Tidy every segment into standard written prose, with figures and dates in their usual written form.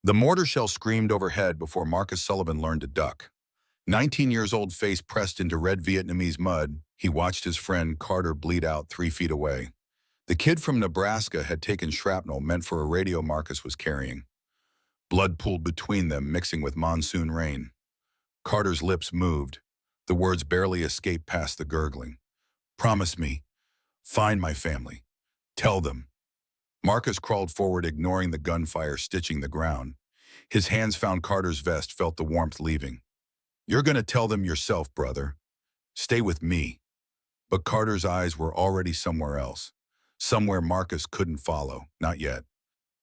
The mortar shell screamed overhead before Marcus Sullivan learned to duck. 19 years old, face pressed into red Vietnamese mud, he watched his friend Carter bleed out 3 feet away. The kid from Nebraska had taken shrapnel meant for a radio Marcus was carrying. Blood pooled between them, mixing with monsoon rain. Carter's lips moved. The words barely escaped past the gurgling. "Promise me. Find my family. Tell them." Marcus crawled forward, ignoring the gunfire stitching the ground. His hands found Carter's vest, felt the warmth leaving. "You're going to tell them yourself, brother. Stay with me." But Carter's eyes were already somewhere else. Somewhere Marcus couldn't follow, not yet.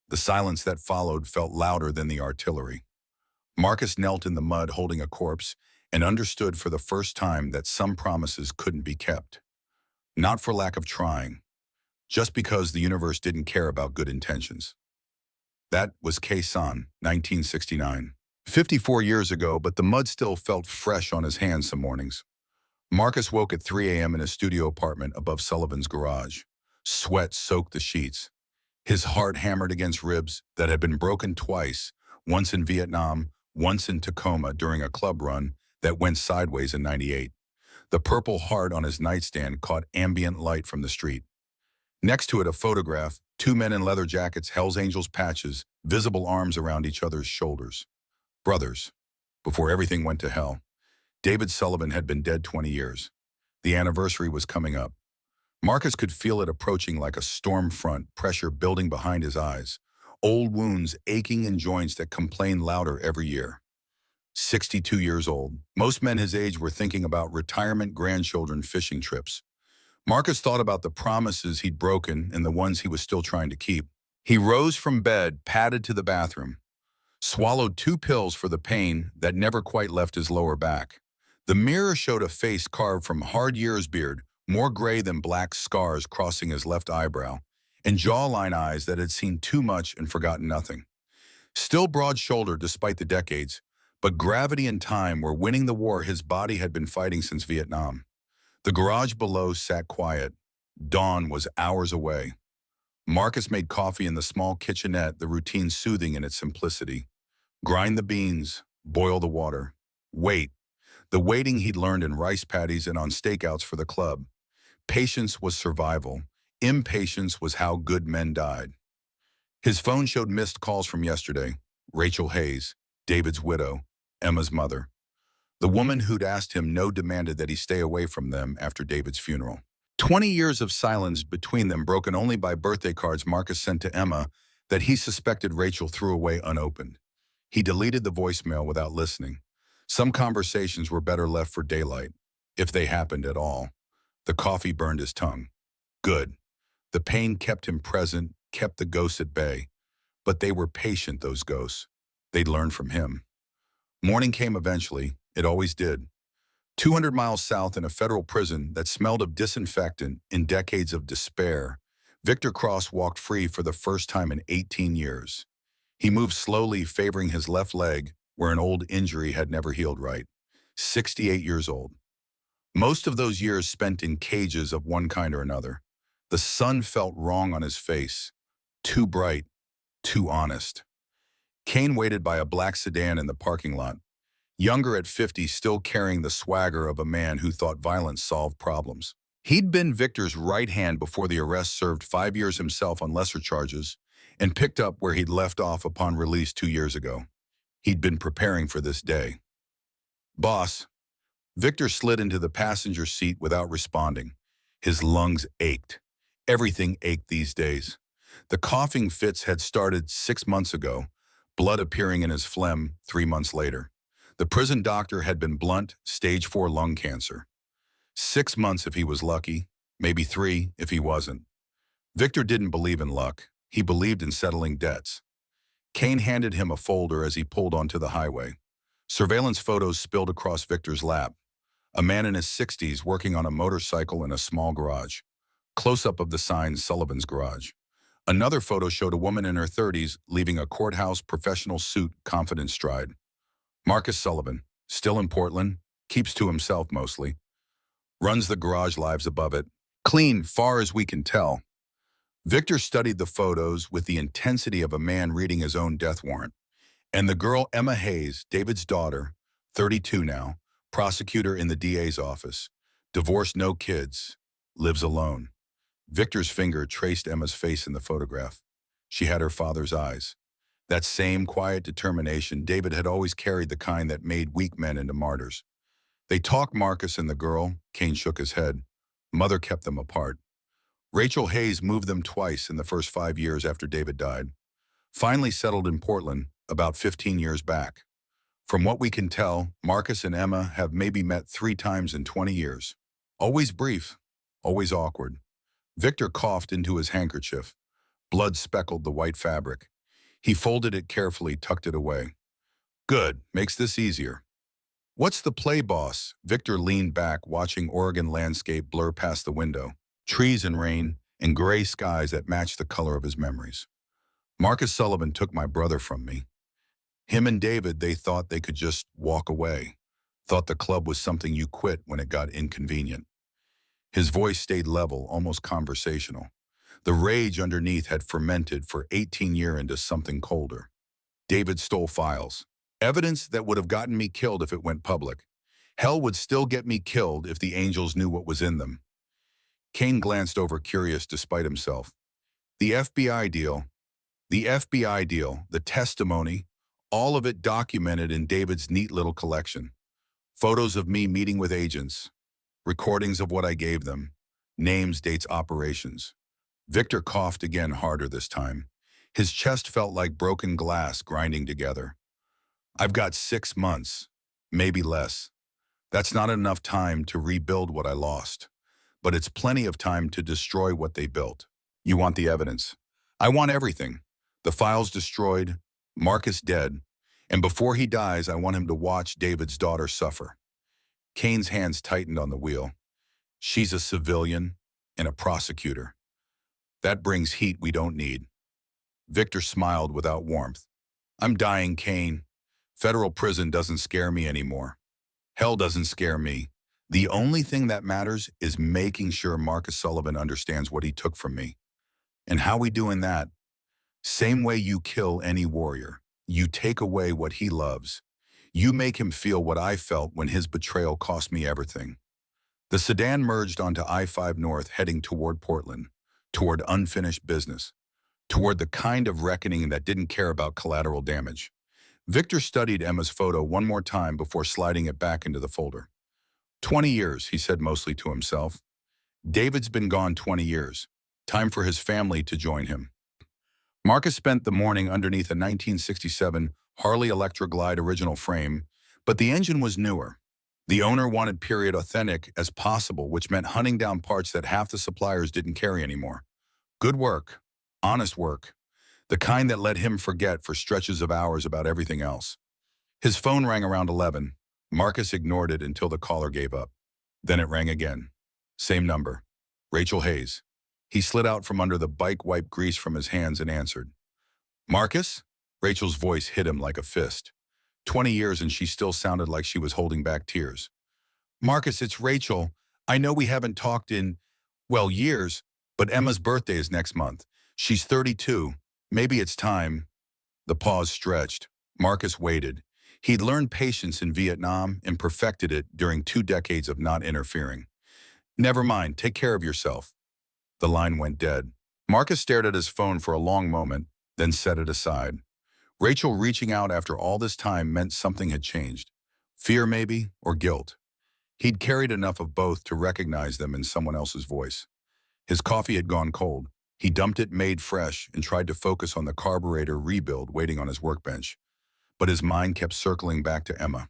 The silence that followed felt louder than the artillery. Marcus knelt in the mud holding a corpse and understood for the first time that some promises couldn't be kept. Not for lack of trying, just because the universe didn't care about good intentions. That was Khe Sanh, 1969. 54 years ago, but the mud still felt fresh on his hands some mornings. Marcus woke at 3 a.m. in his studio apartment above Sullivan's garage. Sweat soaked the sheets. His heart hammered against ribs that had been broken twice, once in Vietnam, once in Tacoma during a club run that went sideways in '98. The Purple Heart on his nightstand caught ambient light from the street. Next to it, a photograph, 2 men in leather jackets, Hells Angels patches, visible arms around each other's shoulders. Brothers, before everything went to hell. David Sullivan had been dead 20 years. The anniversary was coming up. Marcus could feel it approaching like a storm front, pressure building behind his eyes, old wounds aching in joints that complained louder every year. 62 years old. Most men his age were thinking about retirement, grandchildren, fishing trips. Marcus thought about the promises he'd broken and the ones he was still trying to keep. He rose from bed, padded to the bathroom, swallowed 2 pills for the pain that never quite left his lower back. The mirror showed a face carved from hard years' beard, more gray than black scars crossing his left eyebrow, and jawline eyes that had seen too much and forgotten nothing. Still broad-shouldered despite the decades, but gravity and time were winning the war his body had been fighting since Vietnam. The garage below sat quiet. Dawn was hours away. Marcus made coffee in the small kitchenette, the routine soothing in its simplicity. Grind the beans, boil the water. Wait. The waiting he'd learned in rice paddies and on stakeouts for the club. Patience was survival. Impatience was how good men died. His phone showed missed calls from yesterday. Rachel Hayes, David's widow, Emma's mother. The woman who'd asked him no demanded that he stay away from them after David's funeral. 20 years of silence between them, broken only by birthday cards Marcus sent to Emma that he suspected Rachel threw away unopened. He deleted the voicemail without listening. Some conversations were better left for daylight, if they happened at all. The coffee burned his tongue. Good. The pain kept him present, kept the ghosts at bay. But they were patient, those ghosts. They'd learn from him. Morning came eventually. It always did. 200 miles south in a federal prison that smelled of disinfectant in decades of despair, Victor Cross walked free for the first time in 18 years. He moved slowly, favoring his left leg, where an old injury had never healed right. 68 years old. Most of those years spent in cages of one kind or another. The sun felt wrong on his face. Too bright, too honest. Kane waited by a black sedan in the parking lot. Younger at 50, still carrying the swagger of a man who thought violence solved problems. He'd been Victor's right hand before the arrest, served 5 years himself on lesser charges, and picked up where he'd left off upon release 2 years ago. He'd been preparing for this day. "Boss." Victor slid into the passenger seat without responding. His lungs ached. Everything ached these days. The coughing fits had started 6 months ago, blood appearing in his phlegm 3 months later. The prison doctor had been blunt, stage 4 lung cancer. 6 months if he was lucky, maybe 3 if he wasn't. Victor didn't believe in luck. He believed in settling debts. Kane handed him a folder as he pulled onto the highway. Surveillance photos spilled across Victor's lap. A man in his 60s working on a motorcycle in a small garage. Close-up of the sign, Sullivan's Garage. Another photo showed a woman in her 30s leaving a courthouse professional suit, confident stride. Marcus Sullivan, still in Portland, keeps to himself mostly. Runs the garage, lives above it. Clean, far as we can tell. Victor studied the photos with the intensity of a man reading his own death warrant. And the girl Emma Hayes, David's daughter, 32 now, prosecutor in the DA's office, divorced, no kids, lives alone. Victor's finger traced Emma's face in the photograph. She had her father's eyes. That same quiet determination. David had always carried, the kind that made weak men into martyrs. They talked, Marcus and the girl. Kane shook his head. Mother kept them apart. Rachel Hayes moved them twice in the first 5 years after David died. Finally settled in Portland about 15 years back. From what we can tell, Marcus and Emma have maybe met 3 times in 20 years. Always brief, always awkward. Victor coughed into his handkerchief. Blood speckled the white fabric. He folded it carefully, tucked it away. Good, makes this easier. What's the play, boss? Victor leaned back, watching Oregon landscape blur past the window. Trees and rain, and gray skies that matched the color of his memories. Marcus Sullivan took my brother from me. Him and David, they thought they could just walk away. Thought the club was something you quit when it got inconvenient. His voice stayed level, almost conversational. The rage underneath had fermented for 18 years into something colder. David stole files. Evidence that would have gotten me killed if it went public. Hell would still get me killed if the angels knew what was in them. Kane glanced over, curious despite himself. The FBI deal, the testimony, all of it documented in David's neat little collection. Photos of me meeting with agents, recordings of what I gave them, names, dates, operations. Victor coughed again, harder this time. His chest felt like broken glass grinding together. I've got 6 months, maybe less. That's not enough time to rebuild what I lost, but it's plenty of time to destroy what they built. You want the evidence? I want everything. The files destroyed, Marcus dead, and before he dies, I want him to watch David's daughter suffer. Kane's hands tightened on the wheel. She's a civilian and a prosecutor. That brings heat we don't need. Victor smiled without warmth. I'm dying, Kane. Federal prison doesn't scare me anymore. Hell doesn't scare me. The only thing that matters is making sure Marcus Sullivan understands what he took from me. And how we doing that? Same way you kill any warrior. You take away what he loves. You make him feel what I felt when his betrayal cost me everything. The sedan merged onto I-5 North, heading toward Portland, toward unfinished business, toward the kind of reckoning that didn't care about collateral damage. Victor studied Emma's photo one more time before sliding it back into the folder. 20 years, he said mostly to himself. David's been gone 20 years. Time for his family to join him. Marcus spent the morning underneath a 1967 Harley Electra Glide original frame, but the engine was newer. The owner wanted period authentic as possible, which meant hunting down parts that half the suppliers didn't carry anymore. Good work, honest work, the kind that let him forget for stretches of hours about everything else. His phone rang around 11. Marcus ignored it until the caller gave up. Then it rang again. Same number. Rachel Hayes. He slid out from under the bike, wiped grease from his hands, and answered. Marcus? Rachel's voice hit him like a fist. 20 years and she still sounded like she was holding back tears. Marcus, it's Rachel. I know we haven't talked in, well, years, but Emma's birthday is next month. She's 32. Maybe it's time. The pause stretched. Marcus waited. He'd learned patience in Vietnam and perfected it during 2 decades of not interfering. Never mind, take care of yourself. The line went dead. Marcus stared at his phone for a long moment, then set it aside. Rachel reaching out after all this time meant something had changed. Fear maybe, or guilt. He'd carried enough of both to recognize them in someone else's voice. His coffee had gone cold. He dumped it made fresh and tried to focus on the carburetor rebuild waiting on his workbench. But his mind kept circling back to Emma,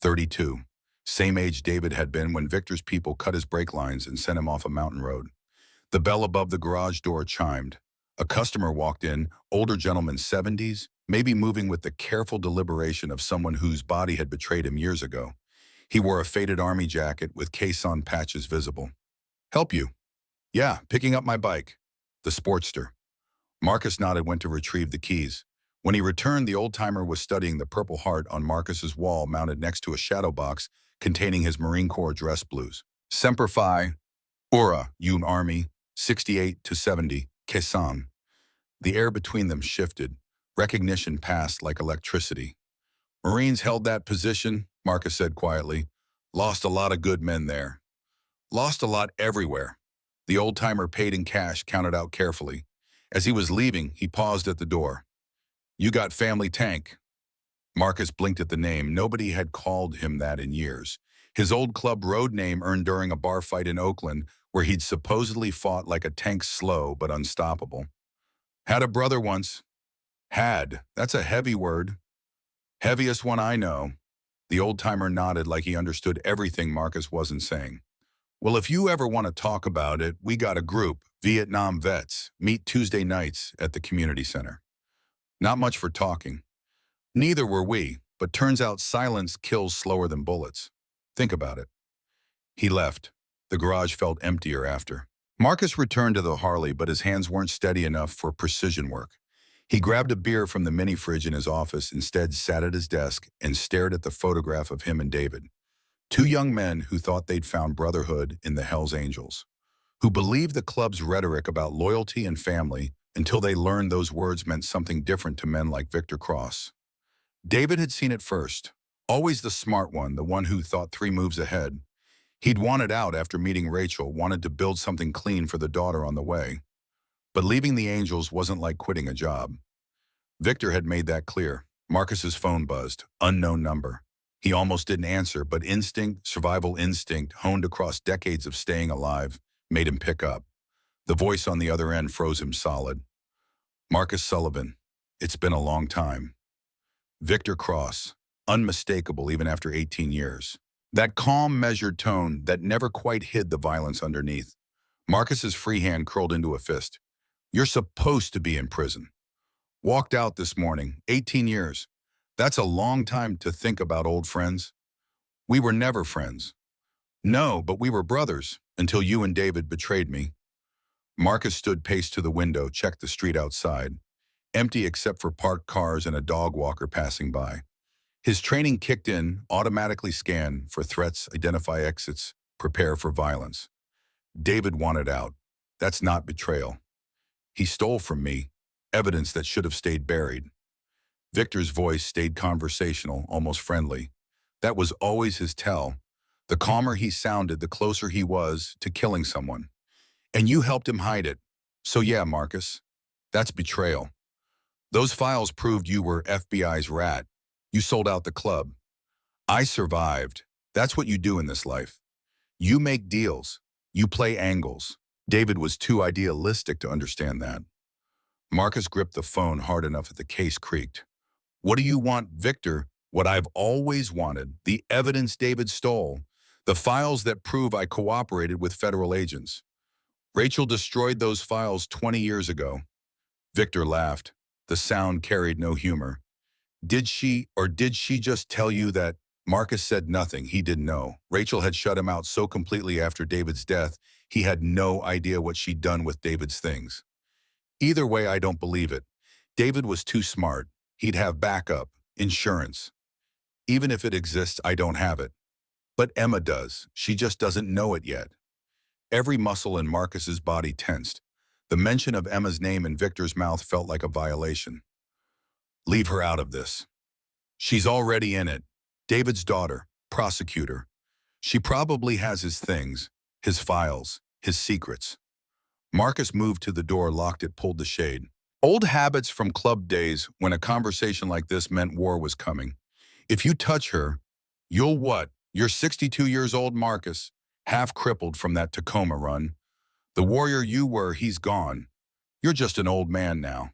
32. Same age David had been when Victor's people cut his brake lines and sent him off a mountain road. The bell above the garage door chimed. A customer walked in, older gentleman, 70s, maybe moving with the careful deliberation of someone whose body had betrayed him years ago. He wore a faded army jacket with caisson patches visible. Help you? Yeah, picking up my bike. The Sportster. Marcus nodded, went to retrieve the keys. When he returned, the old-timer was studying the Purple Heart on Marcus's wall mounted next to a shadow box containing his Marine Corps dress blues. Semper Fi, Ura, Un Army, 68 to 70, Quezon. The air between them shifted. Recognition passed like electricity. Marines held that position, Marcus said quietly. Lost a lot of good men there. Lost a lot everywhere. The old-timer paid in cash, counted out carefully. As he was leaving, he paused at the door. You got family tank. Marcus blinked at the name. Nobody had called him that in years. His old club road name earned during a bar fight in Oakland, where he'd supposedly fought like a tank, slow but unstoppable. Had a brother once. Had. That's a heavy word. Heaviest one I know. The old-timer nodded like he understood everything Marcus wasn't saying. Well, if you ever want to talk about it, we got a group, Vietnam vets, meet Tuesday nights at the community center. Not much for talking. Neither were we, but turns out silence kills slower than bullets. Think about it. He left. The garage felt emptier after. Marcus returned to the Harley, but his hands weren't steady enough for precision work. He grabbed a beer from the mini fridge in his office, instead sat at his desk and stared at the photograph of him and David. Two young men who thought they'd found brotherhood in the Hells Angels, who believed the club's rhetoric about loyalty and family until they learned those words meant something different to men like Victor Cross. David had seen it first, always the smart one, the one who thought 3 moves ahead. He'd wanted out after meeting Rachel, wanted to build something clean for the daughter on the way. But leaving the Angels wasn't like quitting a job. Victor had made that clear. Marcus's phone buzzed, unknown number. He almost didn't answer, but instinct, survival instinct, honed across decades of staying alive, made him pick up. The voice on the other end froze him solid. Marcus Sullivan, it's been a long time. Victor Cross, unmistakable even after 18 years. That calm, measured tone that never quite hid the violence underneath. Marcus's free hand curled into a fist. You're supposed to be in prison. Walked out this morning, 18 years. That's a long time to think about old friends. We were never friends. No, but we were brothers until you and David betrayed me. Marcus stood paced to the window, checked the street outside. Empty except for parked cars and a dog walker passing by. His training kicked in, automatically scan for threats, identify exits, prepare for violence. David wanted out. That's not betrayal. He stole from me, evidence that should have stayed buried. Victor's voice stayed conversational, almost friendly. That was always his tell. The calmer he sounded, the closer he was to killing someone. And you helped him hide it. So yeah, Marcus, that's betrayal. Those files proved you were FBI's rat. You sold out the club. I survived. That's what you do in this life. You make deals. You play angles. David was too idealistic to understand that. Marcus gripped the phone hard enough that the case creaked. What do you want, Victor? What I've always wanted. The evidence David stole. The files that prove I cooperated with federal agents. Rachel destroyed those files 20 years ago. Victor laughed. The sound carried no humor. Did she just tell you that? Marcus said nothing. He didn't know. Rachel had shut him out so completely after David's death, he had no idea what she'd done with David's things. Either way, I don't believe it. David was too smart. He'd have backup, insurance. Even if it exists, I don't have it. But Emma does. She just doesn't know it yet. Every muscle in Marcus's body tensed. The mention of Emma's name in Victor's mouth felt like a violation. Leave her out of this. She's already in it. David's daughter, prosecutor. She probably has his things, his files, his secrets. Marcus moved to the door, locked it, pulled the shade. Old habits from club days when a conversation like this meant war was coming. If you touch her, you'll what? You're 62 years old, Marcus, half crippled from that Tacoma run. The warrior you were, he's gone. You're just an old man now.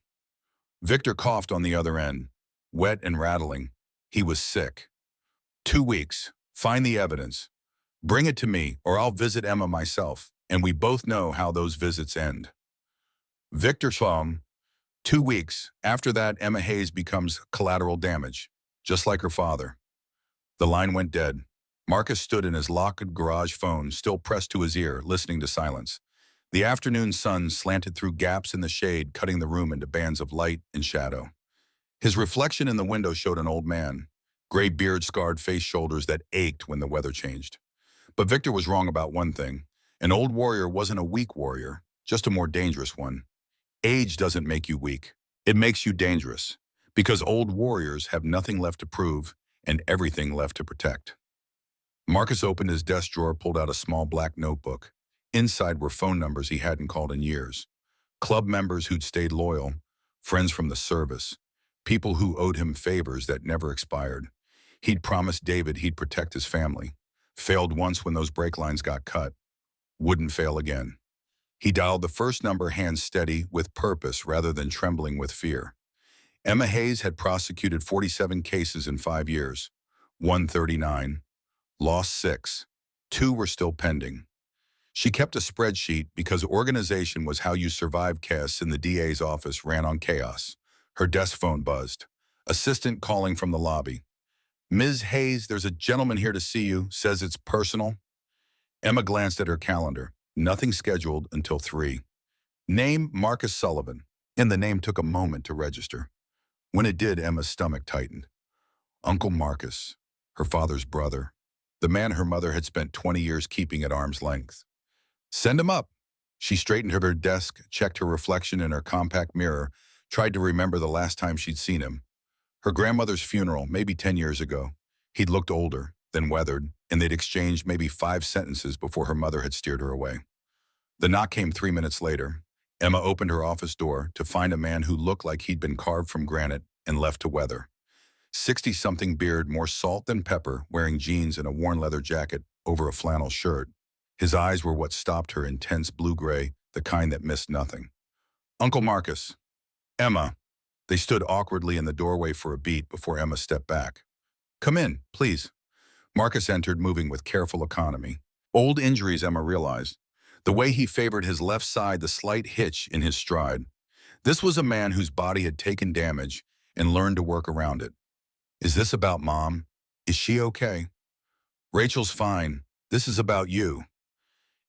Victor coughed on the other end, wet and rattling. He was sick. 2 weeks. Find the evidence. Bring it to me, or I'll visit Emma myself, and we both know how those visits end. Victor saw 2 weeks. After that, Emma Hayes becomes collateral damage, just like her father. The line went dead. Marcus stood in his locked garage phone, still pressed to his ear, listening to silence. The afternoon sun slanted through gaps in the shade, cutting the room into bands of light and shadow. His reflection in the window showed an old man, gray beard, scarred face, shoulders that ached when the weather changed. But Victor was wrong about one thing. An old warrior wasn't a weak warrior, just a more dangerous one. Age doesn't make you weak. It makes you dangerous. Because old warriors have nothing left to prove and everything left to protect. Marcus opened his desk drawer, pulled out a small black notebook. Inside were phone numbers he hadn't called in years. Club members who'd stayed loyal, friends from the service, people who owed him favors that never expired. He'd promised David he'd protect his family. Failed once when those brake lines got cut. Wouldn't fail again. He dialed the first number, hands steady, with purpose rather than trembling with fear. Emma Hayes had prosecuted 47 cases in 5 years. 139. Lost 6. 2 were still pending. She kept a spreadsheet because organization was how you survived. Chaos in the DA's office ran on chaos. Her desk phone buzzed. Assistant calling from the lobby. Ms. Hayes, there's a gentleman here to see you, says it's personal. Emma glanced at her calendar. Nothing scheduled until 3. Name, Marcus Sullivan. And the name took a moment to register. When it did, Emma's stomach tightened. Uncle Marcus, her father's brother, the man her mother had spent 20 years keeping at arm's length. Send him up. She straightened her desk, checked her reflection in her compact mirror, tried to remember the last time she'd seen him. Her grandmother's funeral, maybe 10 years ago. He'd looked older, then weathered, and they'd exchanged maybe 5 sentences before her mother had steered her away. The knock came 3 minutes later. Emma opened her office door to find a man who looked like he'd been carved from granite and left to weather. 60-something, beard more salt than pepper, wearing jeans and a worn leather jacket over a flannel shirt. His eyes were what stopped her, intense blue-gray, the kind that missed nothing. Uncle Marcus. Emma. They stood awkwardly in the doorway for a beat before Emma stepped back. Come in, please. Marcus entered, moving with careful economy. Old injuries, Emma realized. The way he favored his left side, the slight hitch in his stride. This was a man whose body had taken damage and learned to work around it. Is this about Mom? Is she okay? Rachel's fine. This is about you.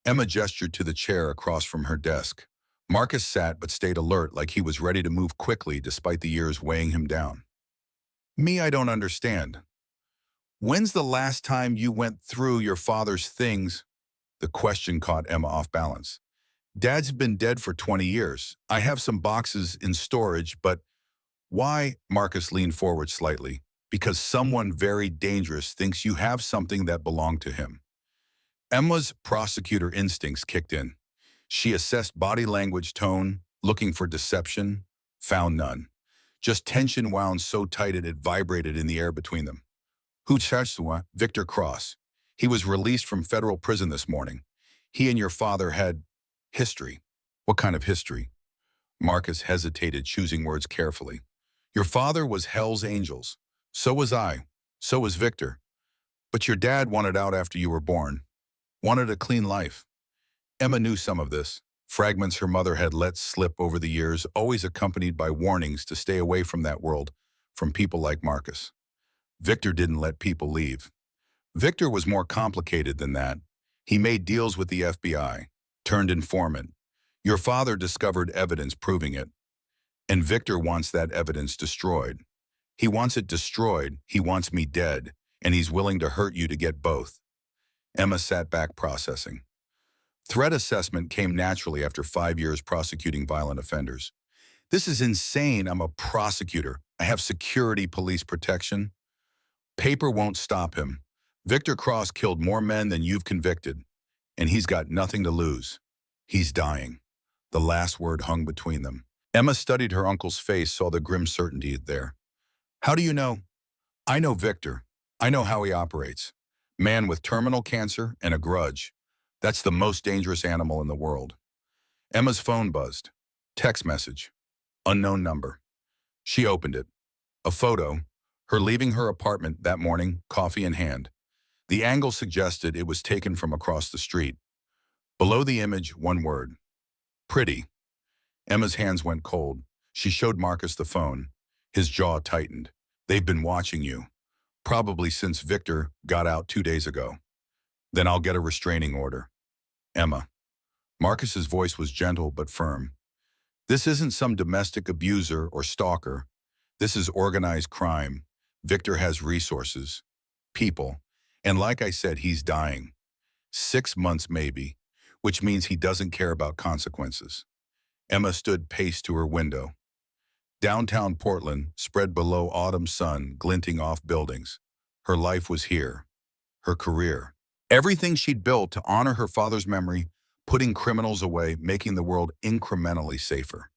Emma gestured to the chair across from her desk. Marcus sat but stayed alert, like he was ready to move quickly despite the years weighing him down. Me, I don't understand. When's the last time you went through your father's things? The question caught Emma off balance. Dad's been dead for 20 years. I have some boxes in storage, but why? Marcus leaned forward slightly. Because someone very dangerous thinks you have something that belonged to him. Emma's prosecutor instincts kicked in. She assessed body language, tone, looking for deception, found none. Just tension wound so tight it vibrated in the air between them. Huchashua, Victor Cross. He was released from federal prison this morning. He and your father had history. What kind of history? Marcus hesitated, choosing words carefully. Your father was Hell's Angels. So was I. So was Victor. But your dad wanted out after you were born. Wanted a clean life. Emma knew some of this. Fragments her mother had let slip over the years, always accompanied by warnings to stay away from that world, from people like Marcus. Victor didn't let people leave. Victor was more complicated than that. He made deals with the FBI, turned informant. Your father discovered evidence proving it. And Victor wants that evidence destroyed. He wants it destroyed, he wants me dead, and he's willing to hurt you to get both. Emma sat back, processing. Threat assessment came naturally after 5 years prosecuting violent offenders. This is insane. I'm a prosecutor. I have security, police protection. Paper won't stop him. Victor Cross killed more men than you've convicted, and he's got nothing to lose. He's dying. The last word hung between them. Emma studied her uncle's face, saw the grim certainty there. How do you know? I know Victor. I know how he operates. Man with terminal cancer and a grudge. That's the most dangerous animal in the world. Emma's phone buzzed. Text message. Unknown number. She opened it. A photo. Her leaving her apartment that morning, coffee in hand. The angle suggested it was taken from across the street. Below the image, one word. Pretty. Emma's hands went cold. She showed Marcus the phone. His jaw tightened. They've been watching you. Probably since Victor got out 2 days ago. Then I'll get a restraining order. Emma. Marcus's voice was gentle but firm. This isn't some domestic abuser or stalker. This is organized crime. Victor has resources, people, and like I said, he's dying. 6 months maybe, which means he doesn't care about consequences. Emma stood paced to her window. Downtown Portland spread below autumn sun glinting off buildings. Her life was here, her career. Everything she'd built to honor her father's memory, putting criminals away, making the world incrementally safer.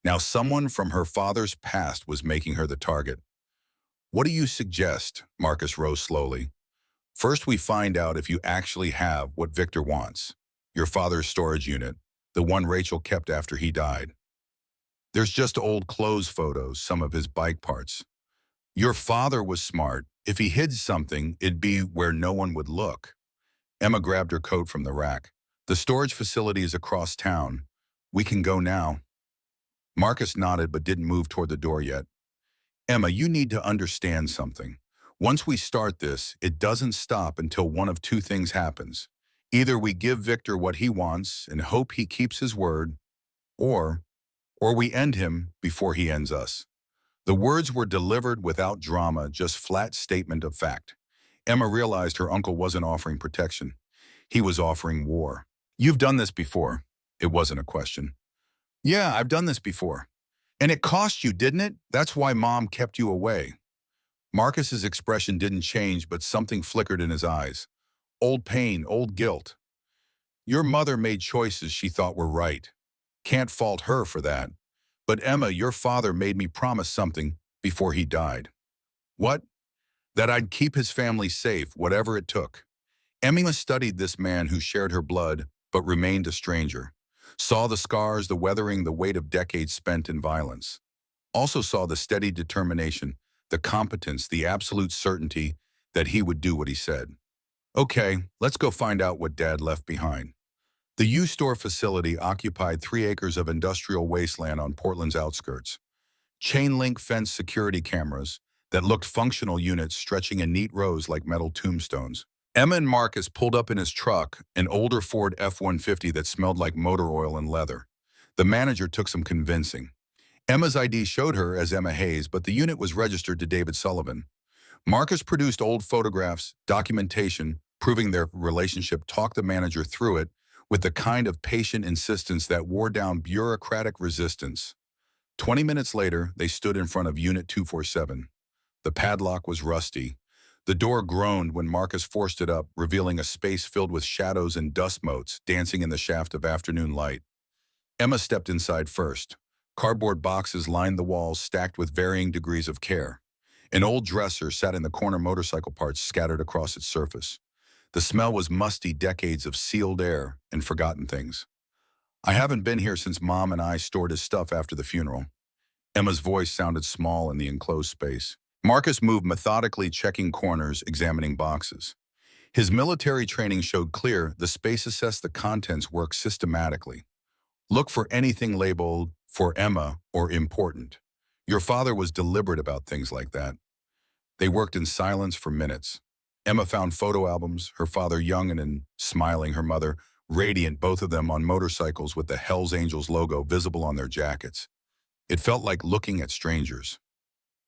Now someone from her father's past was making her the target. What do you suggest? Marcus rose slowly. First, we find out if you actually have what Victor wants. Your father's storage unit, the one Rachel kept after he died. There's just old clothes photos, some of his bike parts. Your father was smart. If he hid something, it'd be where no one would look. Emma grabbed her coat from the rack. The storage facility is across town. We can go now. Marcus nodded but didn't move toward the door yet. Emma, you need to understand something. Once we start this, it doesn't stop until one of two things happens. Either we give Victor what he wants and hope he keeps his word, or we end him before he ends us. The words were delivered without drama, just flat statement of fact. Emma realized her uncle wasn't offering protection. He was offering war. You've done this before. It wasn't a question. Yeah, I've done this before. And it cost you, didn't it? That's why Mom kept you away. Marcus's expression didn't change, but something flickered in his eyes. Old pain, old guilt. Your mother made choices she thought were right. Can't fault her for that. But Emma, your father made me promise something before he died. What? That I'd keep his family safe, whatever it took. Emma studied this man who shared her blood, but remained a stranger. Saw the scars, the weathering, the weight of decades spent in violence. Also saw the steady determination, the competence, the absolute certainty that he would do what he said. Okay, let's go find out what Dad left behind. The U-Store facility occupied 3 acres of industrial wasteland on Portland's outskirts. Chain-link fence security cameras that looked functional units stretching in neat rows like metal tombstones. Emma and Marcus pulled up in his truck, an older Ford F-150 that smelled like motor oil and leather. The manager took some convincing. Emma's ID showed her as Emma Hayes, but the unit was registered to David Sullivan. Marcus produced old photographs, documentation, proving their relationship, talked the manager through it with the kind of patient insistence that wore down bureaucratic resistance. 20 minutes later, they stood in front of Unit 247. The padlock was rusty. The door groaned when Marcus forced it up, revealing a space filled with shadows and dust motes dancing in the shaft of afternoon light. Emma stepped inside first. Cardboard boxes lined the walls, stacked with varying degrees of care. An old dresser sat in the corner, motorcycle parts scattered across its surface. The smell was musty, decades of sealed air and forgotten things. I haven't been here since Mom and I stored his stuff after the funeral. Emma's voice sounded small in the enclosed space. Marcus moved methodically, checking corners, examining boxes. His military training showed clear the space assessed the contents worked systematically. Look for anything labeled for Emma or important. Your father was deliberate about things like that. They worked in silence for minutes. Emma found photo albums, her father young and smiling, her mother radiant, both of them on motorcycles with the Hells Angels logo visible on their jackets. It felt like looking at strangers.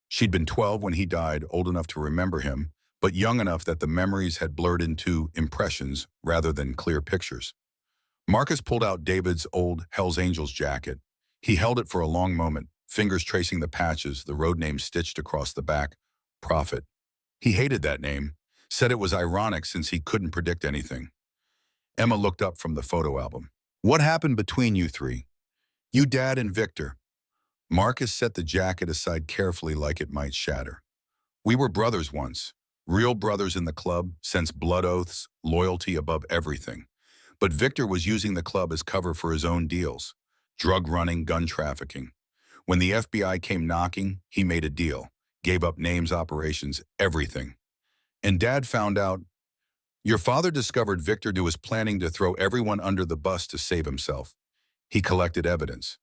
She'd been 12 when he died, old enough to remember him, but young enough that the memories had blurred into impressions rather than clear pictures. Marcus pulled out David's old Hells Angels jacket. He held it for a long moment, fingers tracing the patches, the road name stitched across the back, Prophet. He hated that name, said it was ironic since he couldn't predict anything. Emma looked up from the photo album. What happened between you three? You, Dad, and Victor. Marcus set the jacket aside carefully like it might shatter. We were brothers once, real brothers in the club, since blood oaths, loyalty above everything. But Victor was using the club as cover for his own deals, drug running, gun trafficking. When the FBI came knocking, he made a deal, gave up names, operations, everything. And Dad found out. Your father discovered Victor was planning to throw everyone under the bus to save himself. He collected evidence.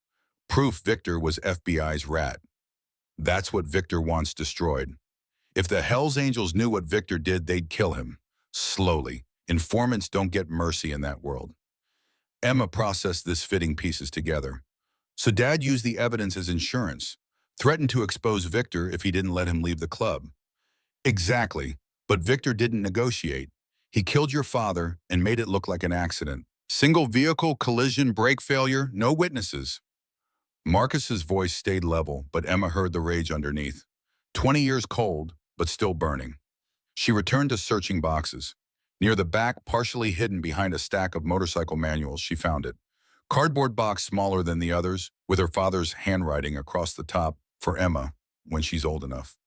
Proof Victor was FBI's rat. That's what Victor wants destroyed. If the Hells Angels knew what Victor did, they'd kill him. Slowly. Informants don't get mercy in that world. Emma processed this, fitting pieces together. So Dad used the evidence as insurance, threatened to expose Victor if he didn't let him leave the club. Exactly, but Victor didn't negotiate. He killed your father and made it look like an accident. Single vehicle collision, brake failure, no witnesses. Marcus's voice stayed level, but Emma heard the rage underneath. 20 years cold, but still burning. She returned to searching boxes. Near the back, partially hidden behind a stack of motorcycle manuals, she found it. Cardboard box smaller than the others, with her father's handwriting across the top, for Emma, when she's old enough.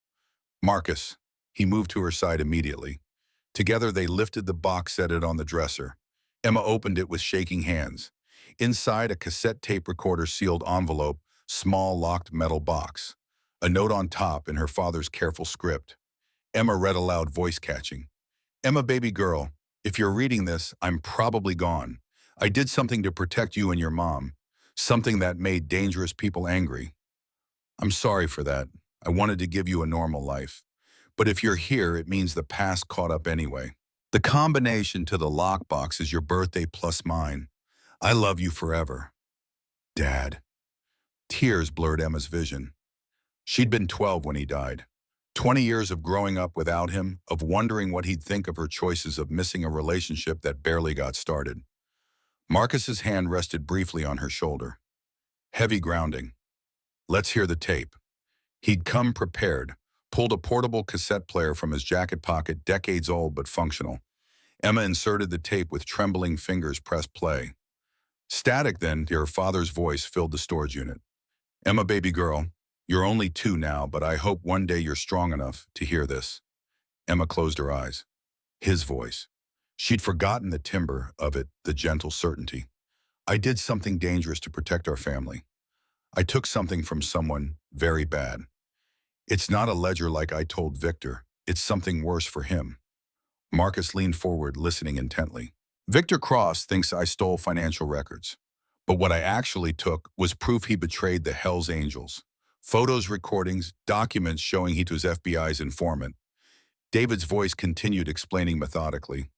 Marcus. He moved to her side immediately. Together they lifted the box, set it on the dresser. Emma opened it with shaking hands. Inside, a cassette tape recorder sealed envelope, small locked metal box. A note on top in her father's careful script. Emma read aloud, voice catching. Emma, baby girl, if you're reading this, I'm probably gone. I did something to protect you and your mom. Something that made dangerous people angry. I'm sorry for that. I wanted to give you a normal life. But if you're here, it means the past caught up anyway. The combination to the lockbox is your birthday plus mine. I love you forever. Dad. Tears blurred Emma's vision. She'd been 12 when he died. 20 years of growing up without him, of wondering what he'd think of her choices, of missing a relationship that barely got started. Marcus's hand rested briefly on her shoulder. Heavy grounding. Let's hear the tape. He'd come prepared, pulled a portable cassette player from his jacket pocket, decades old but functional. Emma inserted the tape with trembling fingers, pressed play. Static then, her father's voice filled the storage unit. Emma, baby girl, you're only 2 now, but I hope one day you're strong enough to hear this. Emma closed her eyes. His voice. She'd forgotten the timbre of it, the gentle certainty. I did something dangerous to protect our family. I took something from someone very bad. It's not a ledger like I told Victor. It's something worse for him. Marcus leaned forward, listening intently. Victor Cross thinks I stole financial records. But what I actually took was proof he betrayed the Hells Angels. Photos, recordings, documents showing he was FBI's informant. David's voice continued, explaining methodically.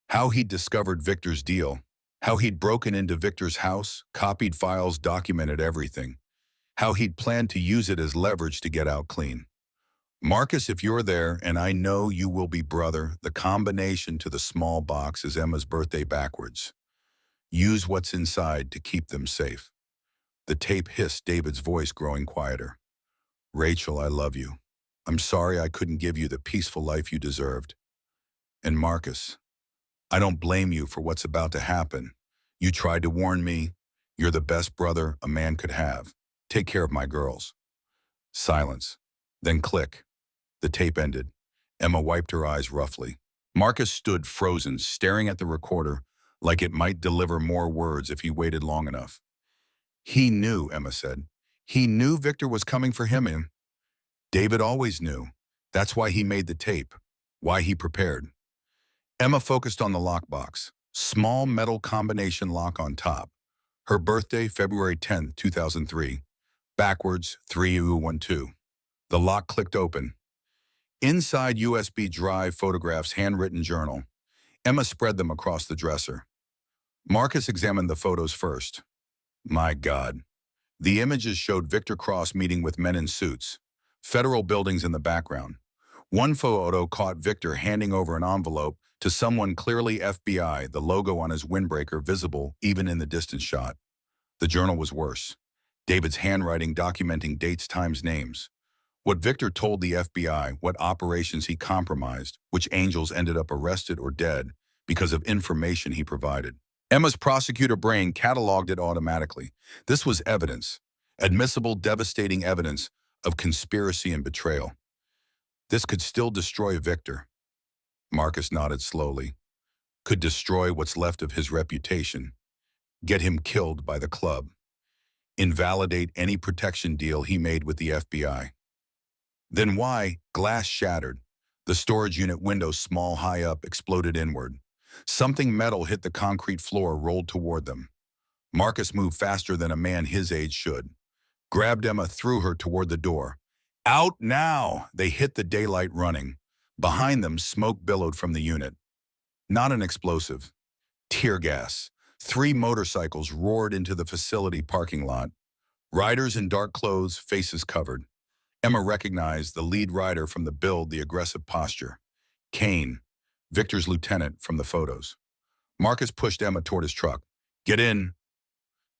How he'd discovered Victor's deal. How he'd broken into Victor's house, copied files, documented everything. How he'd planned to use it as leverage to get out clean. Marcus, if you're there, and I know you will be, brother, the combination to the small box is Emma's birthday backwards. Use what's inside to keep them safe. The tape hissed, David's voice growing quieter. Rachel, I love you. I'm sorry I couldn't give you the peaceful life you deserved. And Marcus, I don't blame you for what's about to happen. You tried to warn me. You're the best brother a man could have. Take care of my girls. Silence. Then click. The tape ended. Emma wiped her eyes roughly. Marcus stood frozen, staring at the recorder like it might deliver more words if he waited long enough. He knew, Emma said. He knew Victor was coming for him, and David always knew. That's why he made the tape, why he prepared. Emma focused on the lockbox. Small metal combination lock on top. Her birthday, February 10th, 2003. Backwards, 3212. The lock clicked open. Inside, USB drive, photographs, handwritten journal. Emma spread them across the dresser. Marcus examined the photos first. My God. The images showed Victor Cross meeting with men in suits. Federal buildings in the background. One photo caught Victor handing over an envelope to someone, clearly FBI, the logo on his windbreaker visible even in the distant shot. The journal was worse. David's handwriting documenting dates, times, names. What Victor told the FBI, what operations he compromised, which angels ended up arrested or dead because of information he provided. Emma's prosecutor brain cataloged it automatically. This was evidence, admissible, devastating evidence of conspiracy and betrayal. This could still destroy Victor. Marcus nodded slowly. Could destroy what's left of his reputation. Get him killed by the club. Invalidate any protection deal he made with the FBI. Then why? Glass shattered. The storage unit window, small, high up, exploded inward. Something metal hit the concrete floor, rolled toward them. Marcus moved faster than a man his age should. Grabbed Emma, threw her toward the door. Out now! They hit the daylight running. Behind them, smoke billowed from the unit. Not an explosive. Tear gas. 3 motorcycles roared into the facility parking lot. Riders in dark clothes, faces covered. Emma recognized the lead rider from the build, the aggressive posture. Kane, Victor's lieutenant from the photos. Marcus pushed Emma toward his truck. Get in.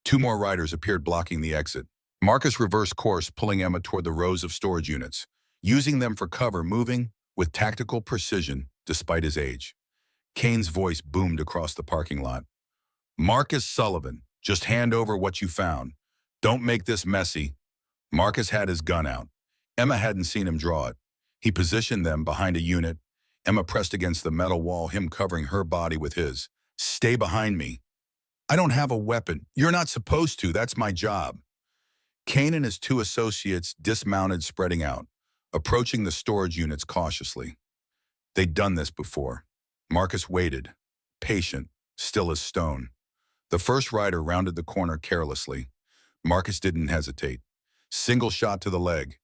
Two more riders appeared blocking the exit. Marcus reversed course, pulling Emma toward the rows of storage units, using them for cover, moving with tactical precision despite his age. Kane's voice boomed across the parking lot. Marcus Sullivan, just hand over what you found. Don't make this messy. Marcus had his gun out. Emma hadn't seen him draw it. He positioned them behind a unit. Emma pressed against the metal wall, him covering her body with his. Stay behind me. I don't have a weapon. You're not supposed to. That's my job. Kane and his two associates dismounted, spreading out, approaching the storage units cautiously. They'd done this before. Marcus waited, patient, still as stone. The first rider rounded the corner carelessly. Marcus didn't hesitate. Single shot to the leg.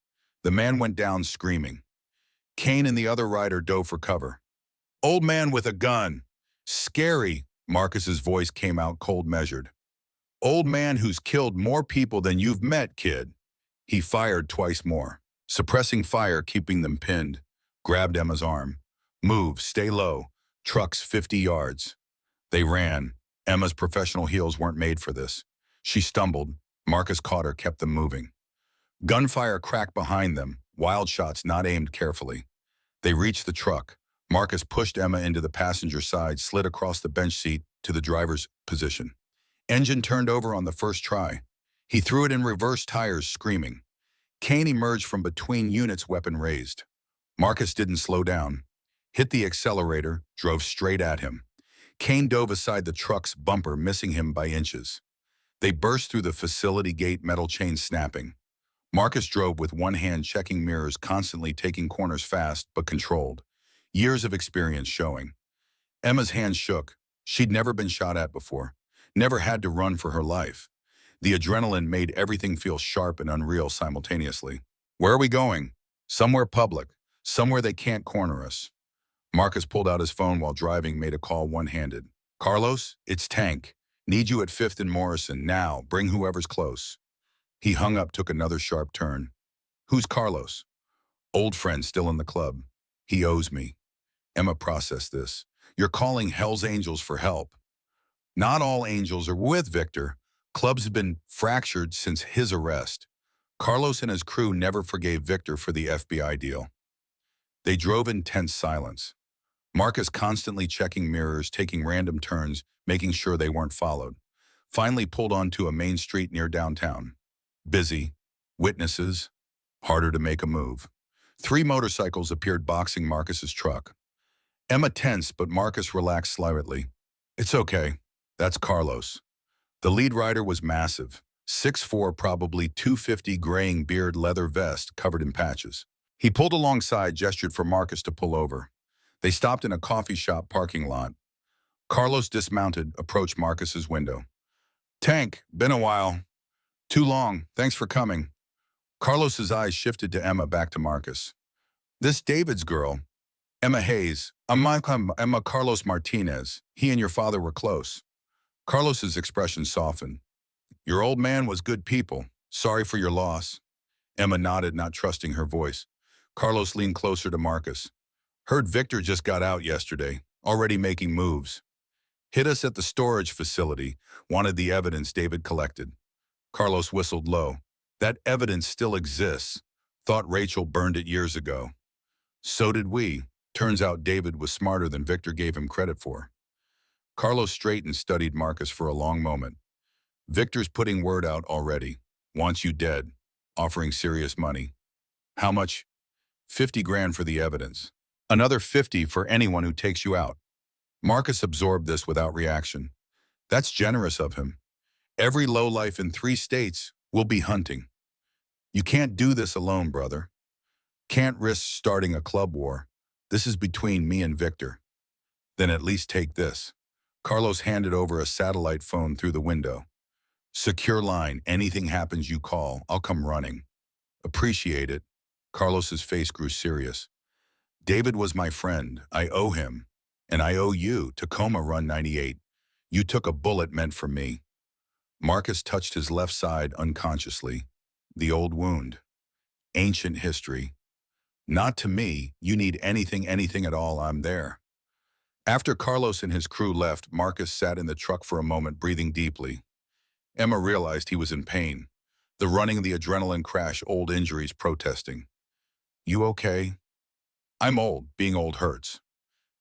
The man went down screaming. Kane and the other rider dove for cover. Old man with a gun. Scary, Marcus's voice came out cold measured. Old man who's killed more people than you've met, kid. He fired twice more, suppressing fire, keeping them pinned. Grabbed Emma's arm. Move, stay low. Trucks 50 yards. They ran. Emma's professional heels weren't made for this. She stumbled. Marcus caught her, kept them moving. Gunfire cracked behind them, wild shots not aimed carefully. They reached the truck. Marcus pushed Emma into the passenger side, slid across the bench seat to the driver's position. Engine turned over on the first try. He threw it in reverse tires, screaming. Kane emerged from between units, weapon raised. Marcus didn't slow down. Hit the accelerator, drove straight at him. Kane dove aside the truck's bumper, missing him by inches. They burst through the facility gate, metal chain snapping. Marcus drove with one hand, checking mirrors, constantly taking corners fast but controlled. Years of experience showing. Emma's hands shook. She'd never been shot at before. Never had to run for her life. The adrenaline made everything feel sharp and unreal simultaneously. Where are we going? Somewhere public. Somewhere they can't corner us. Marcus pulled out his phone while driving, made a call one-handed. Carlos, it's Tank. Need you at 5th and Morrison. Now, bring whoever's close. He hung up, took another sharp turn. Who's Carlos? Old friend, still in the club. He owes me. Emma processed this. You're calling Hell's Angels for help. Not all angels are with Victor. Clubs have been fractured since his arrest. Carlos and his crew never forgave Victor for the FBI deal. They drove in tense silence. Marcus constantly checking mirrors, taking random turns, making sure they weren't followed. Finally pulled onto a main street near downtown. Busy. Witnesses. Harder to make a move. 3 motorcycles appeared, boxing Marcus's truck. Emma tensed, but Marcus relaxed slightly. It's okay. That's Carlos. The lead rider was massive. 6'4", probably 250, graying beard, leather vest covered in patches. He pulled alongside, gestured for Marcus to pull over. They stopped in a coffee shop parking lot. Carlos dismounted, approached Marcus's window. Tank, been a while. Too long, thanks for coming. Carlos's eyes shifted to Emma, back to Marcus. This David's girl, Emma Hayes. Emma Carlos Martinez. He and your father were close. Carlos's expression softened. Your old man was good people. Sorry for your loss. Emma nodded, not trusting her voice. Carlos leaned closer to Marcus. Heard Victor just got out yesterday, already making moves. Hit us at the storage facility, wanted the evidence David collected. Carlos whistled low. That evidence still exists. Thought Rachel burned it years ago. So did we. Turns out David was smarter than Victor gave him credit for. Carlos straightened, studied Marcus for a long moment. Victor's putting word out already. Wants you dead. Offering serious money. How much? 50 grand for the evidence. Another 50 for anyone who takes you out. Marcus absorbed this without reaction. That's generous of him. Every lowlife in 3 states will be hunting. You can't do this alone, brother. Can't risk starting a club war. This is between me and Victor. Then at least take this. Carlos handed over a satellite phone through the window. Secure line. Anything happens, you call. I'll come running. Appreciate it. Carlos's face grew serious. David was my friend. I owe him. And I owe you. Tacoma Run 98. You took a bullet meant for me. Marcus touched his left side unconsciously. The old wound. Ancient history. Not to me. You need anything at all, I'm there. After Carlos and his crew left, Marcus sat in the truck for a moment, breathing deeply. Emma realized he was in pain. The running, the adrenaline crash, old injuries protesting. You okay? I'm old. Being old hurts.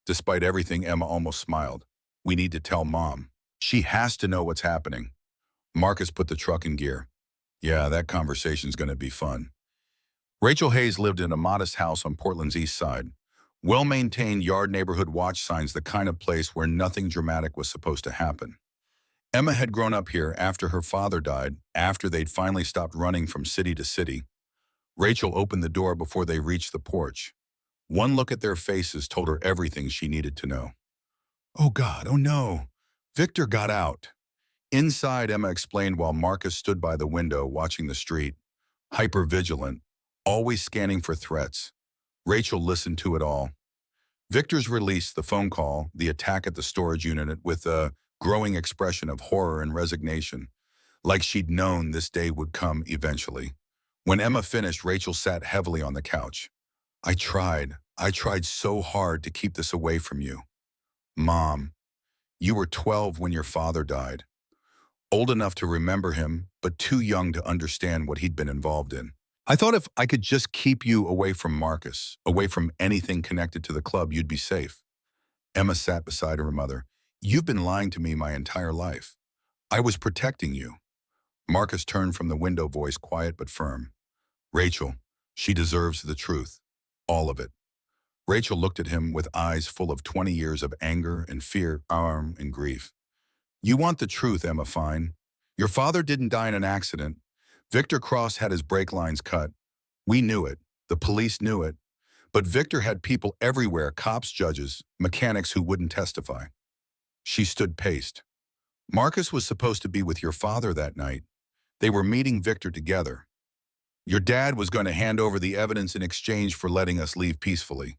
Despite everything, Emma almost smiled. We need to tell Mom. She has to know what's happening. Marcus put the truck in gear. Yeah, that conversation's going to be fun. Rachel Hayes lived in a modest house on Portland's east side. Well-maintained yard, neighborhood watch signs, the kind of place where nothing dramatic was supposed to happen. Emma had grown up here after her father died, after they'd finally stopped running from city to city. Rachel opened the door before they reached the porch. One look at their faces told her everything she needed to know. Oh God, oh no. Victor got out. Inside, Emma explained while Marcus stood by the window watching the street, hyper-vigilant, always scanning for threats. Rachel listened to it all. Victor's release, the phone call, the attack at the storage unit with a growing expression of horror and resignation, like she'd known this day would come eventually. When Emma finished, Rachel sat heavily on the couch. I tried so hard to keep this away from you. Mom, you were 12 when your father died. Old enough to remember him, but too young to understand what he'd been involved in. I thought if I could just keep you away from Marcus, away from anything connected to the club, you'd be safe. Emma sat beside her mother. You've been lying to me my entire life. I was protecting you. Marcus turned from the window, voice quiet but firm. Rachel, she deserves the truth. All of it. Rachel looked at him with eyes full of 20 years of anger and fear, and grief. You want the truth, Emma, fine. Your father didn't die in an accident. Victor Cross had his brake lines cut. We knew it. The police knew it. But Victor had people everywhere, cops, judges, mechanics who wouldn't testify. She stood paced. Marcus was supposed to be with your father that night. They were meeting Victor together. Your dad was going to hand over the evidence in exchange for letting us leave peacefully.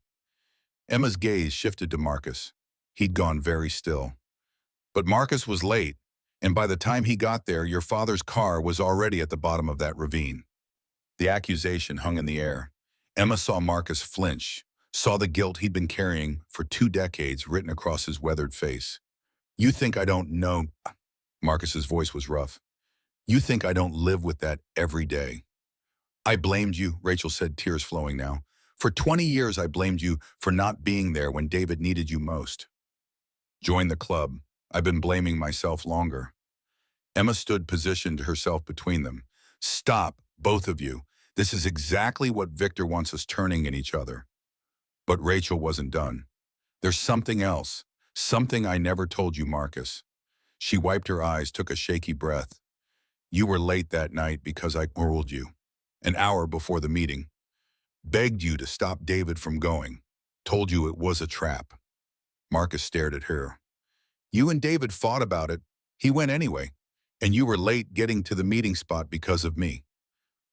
Emma's gaze shifted to Marcus. He'd gone very still. But Marcus was late, and by the time he got there, your father's car was already at the bottom of that ravine. The accusation hung in the air. Emma saw Marcus flinch, saw the guilt he'd been carrying for 2 decades written across his weathered face. You think I don't know? Marcus's voice was rough. You think I don't live with that every day? I blamed you, Rachel said, tears flowing now. For 20 years, I blamed you for not being there when David needed you most. Join the club. I've been blaming myself longer. Emma stood, positioned herself between them. Stop, both of you. This is exactly what Victor wants us turning in each other. But Rachel wasn't done. There's something else, something I never told you, Marcus. She wiped her eyes, took a shaky breath. You were late that night because I ruled you. An hour before the meeting. Begged you to stop David from going. Told you it was a trap. Marcus stared at her. You and David fought about it. He went anyway. And you were late getting to the meeting spot because of me.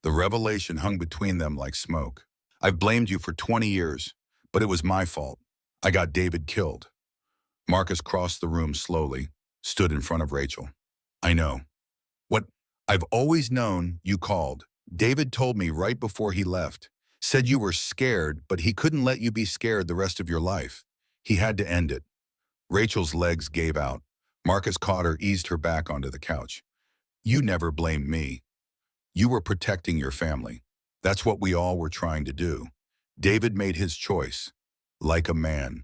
The revelation hung between them like smoke. I've blamed you for 20 years, but it was my fault. I got David killed. Marcus crossed the room slowly, stood in front of Rachel. I know. What I've always known, you called. David told me right before he left. Said you were scared, but he couldn't let you be scared the rest of your life. He had to end it. Rachel's legs gave out. Marcus caught her, eased her back onto the couch. You never blamed me. You were protecting your family. That's what we all were trying to do. David made his choice. Like a man.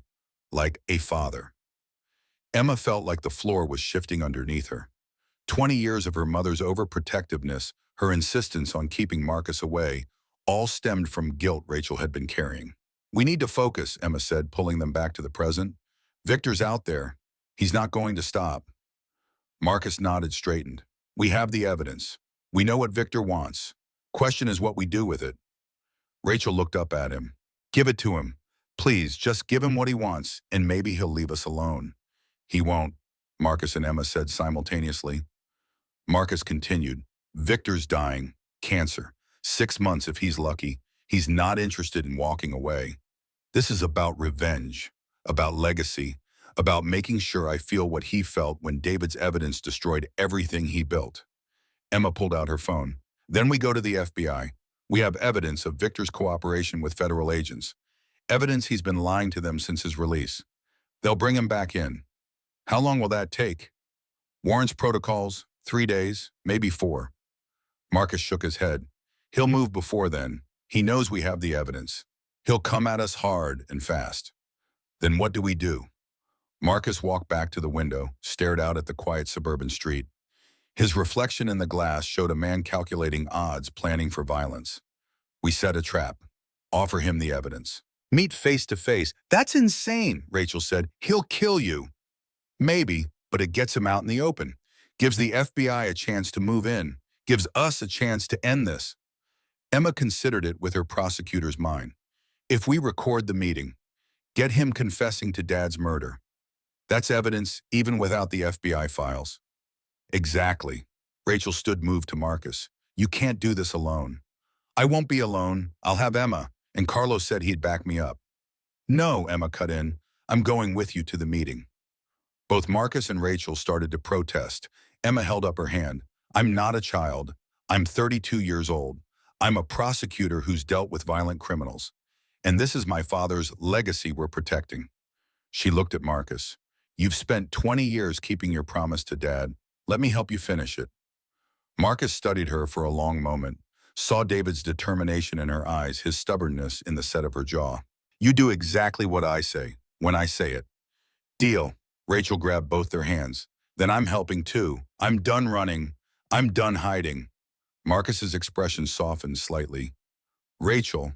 Like a father. Emma felt like the floor was shifting underneath her. 20 years of her mother's overprotectiveness, her insistence on keeping Marcus away, all stemmed from guilt Rachel had been carrying. We need to focus, Emma said, pulling them back to the present. Victor's out there. He's not going to stop. Marcus nodded, straightened. We have the evidence. We know what Victor wants. Question is what we do with it. Rachel looked up at him. Give it to him. Please, just give him what he wants, and maybe he'll leave us alone. He won't, Marcus and Emma said simultaneously. Marcus continued. Victor's dying. Cancer. 6 months if he's lucky. He's not interested in walking away. This is about revenge, about legacy, about making sure I feel what he felt when David's evidence destroyed everything he built. Emma pulled out her phone. Then we go to the FBI. We have evidence of Victor's cooperation with federal agents. Evidence he's been lying to them since his release. They'll bring him back in. How long will that take? Warrants, protocols, 3 days, maybe 4. Marcus shook his head. He'll move before then. He knows we have the evidence. He'll come at us hard and fast. Then what do we do? Marcus walked back to the window, stared out at the quiet suburban street. His reflection in the glass showed a man calculating odds, planning for violence. We set a trap. Offer him the evidence. Meet face to face. That's insane, Rachel said. He'll kill you. Maybe, but it gets him out in the open. Gives the FBI a chance to move in. Gives us a chance to end this. Emma considered it with her prosecutor's mind. If we record the meeting, get him confessing to Dad's murder. That's evidence even without the FBI files. Exactly. Rachel stood moved to Marcus. You can't do this alone. I won't be alone. I'll have Emma. And Carlos said he'd back me up. No, Emma cut in. I'm going with you to the meeting. Both Marcus and Rachel started to protest. Emma held up her hand. I'm not a child. I'm 32 years old. I'm a prosecutor who's dealt with violent criminals. And this is my father's legacy we're protecting. She looked at Marcus. You've spent 20 years keeping your promise to Dad. Let me help you finish it. Marcus studied her for a long moment, saw David's determination in her eyes, his stubbornness in the set of her jaw. You do exactly what I say, when I say it. Deal. Rachel grabbed both their hands. Then I'm helping too. I'm done running. I'm done hiding. Marcus's expression softened slightly. Rachel,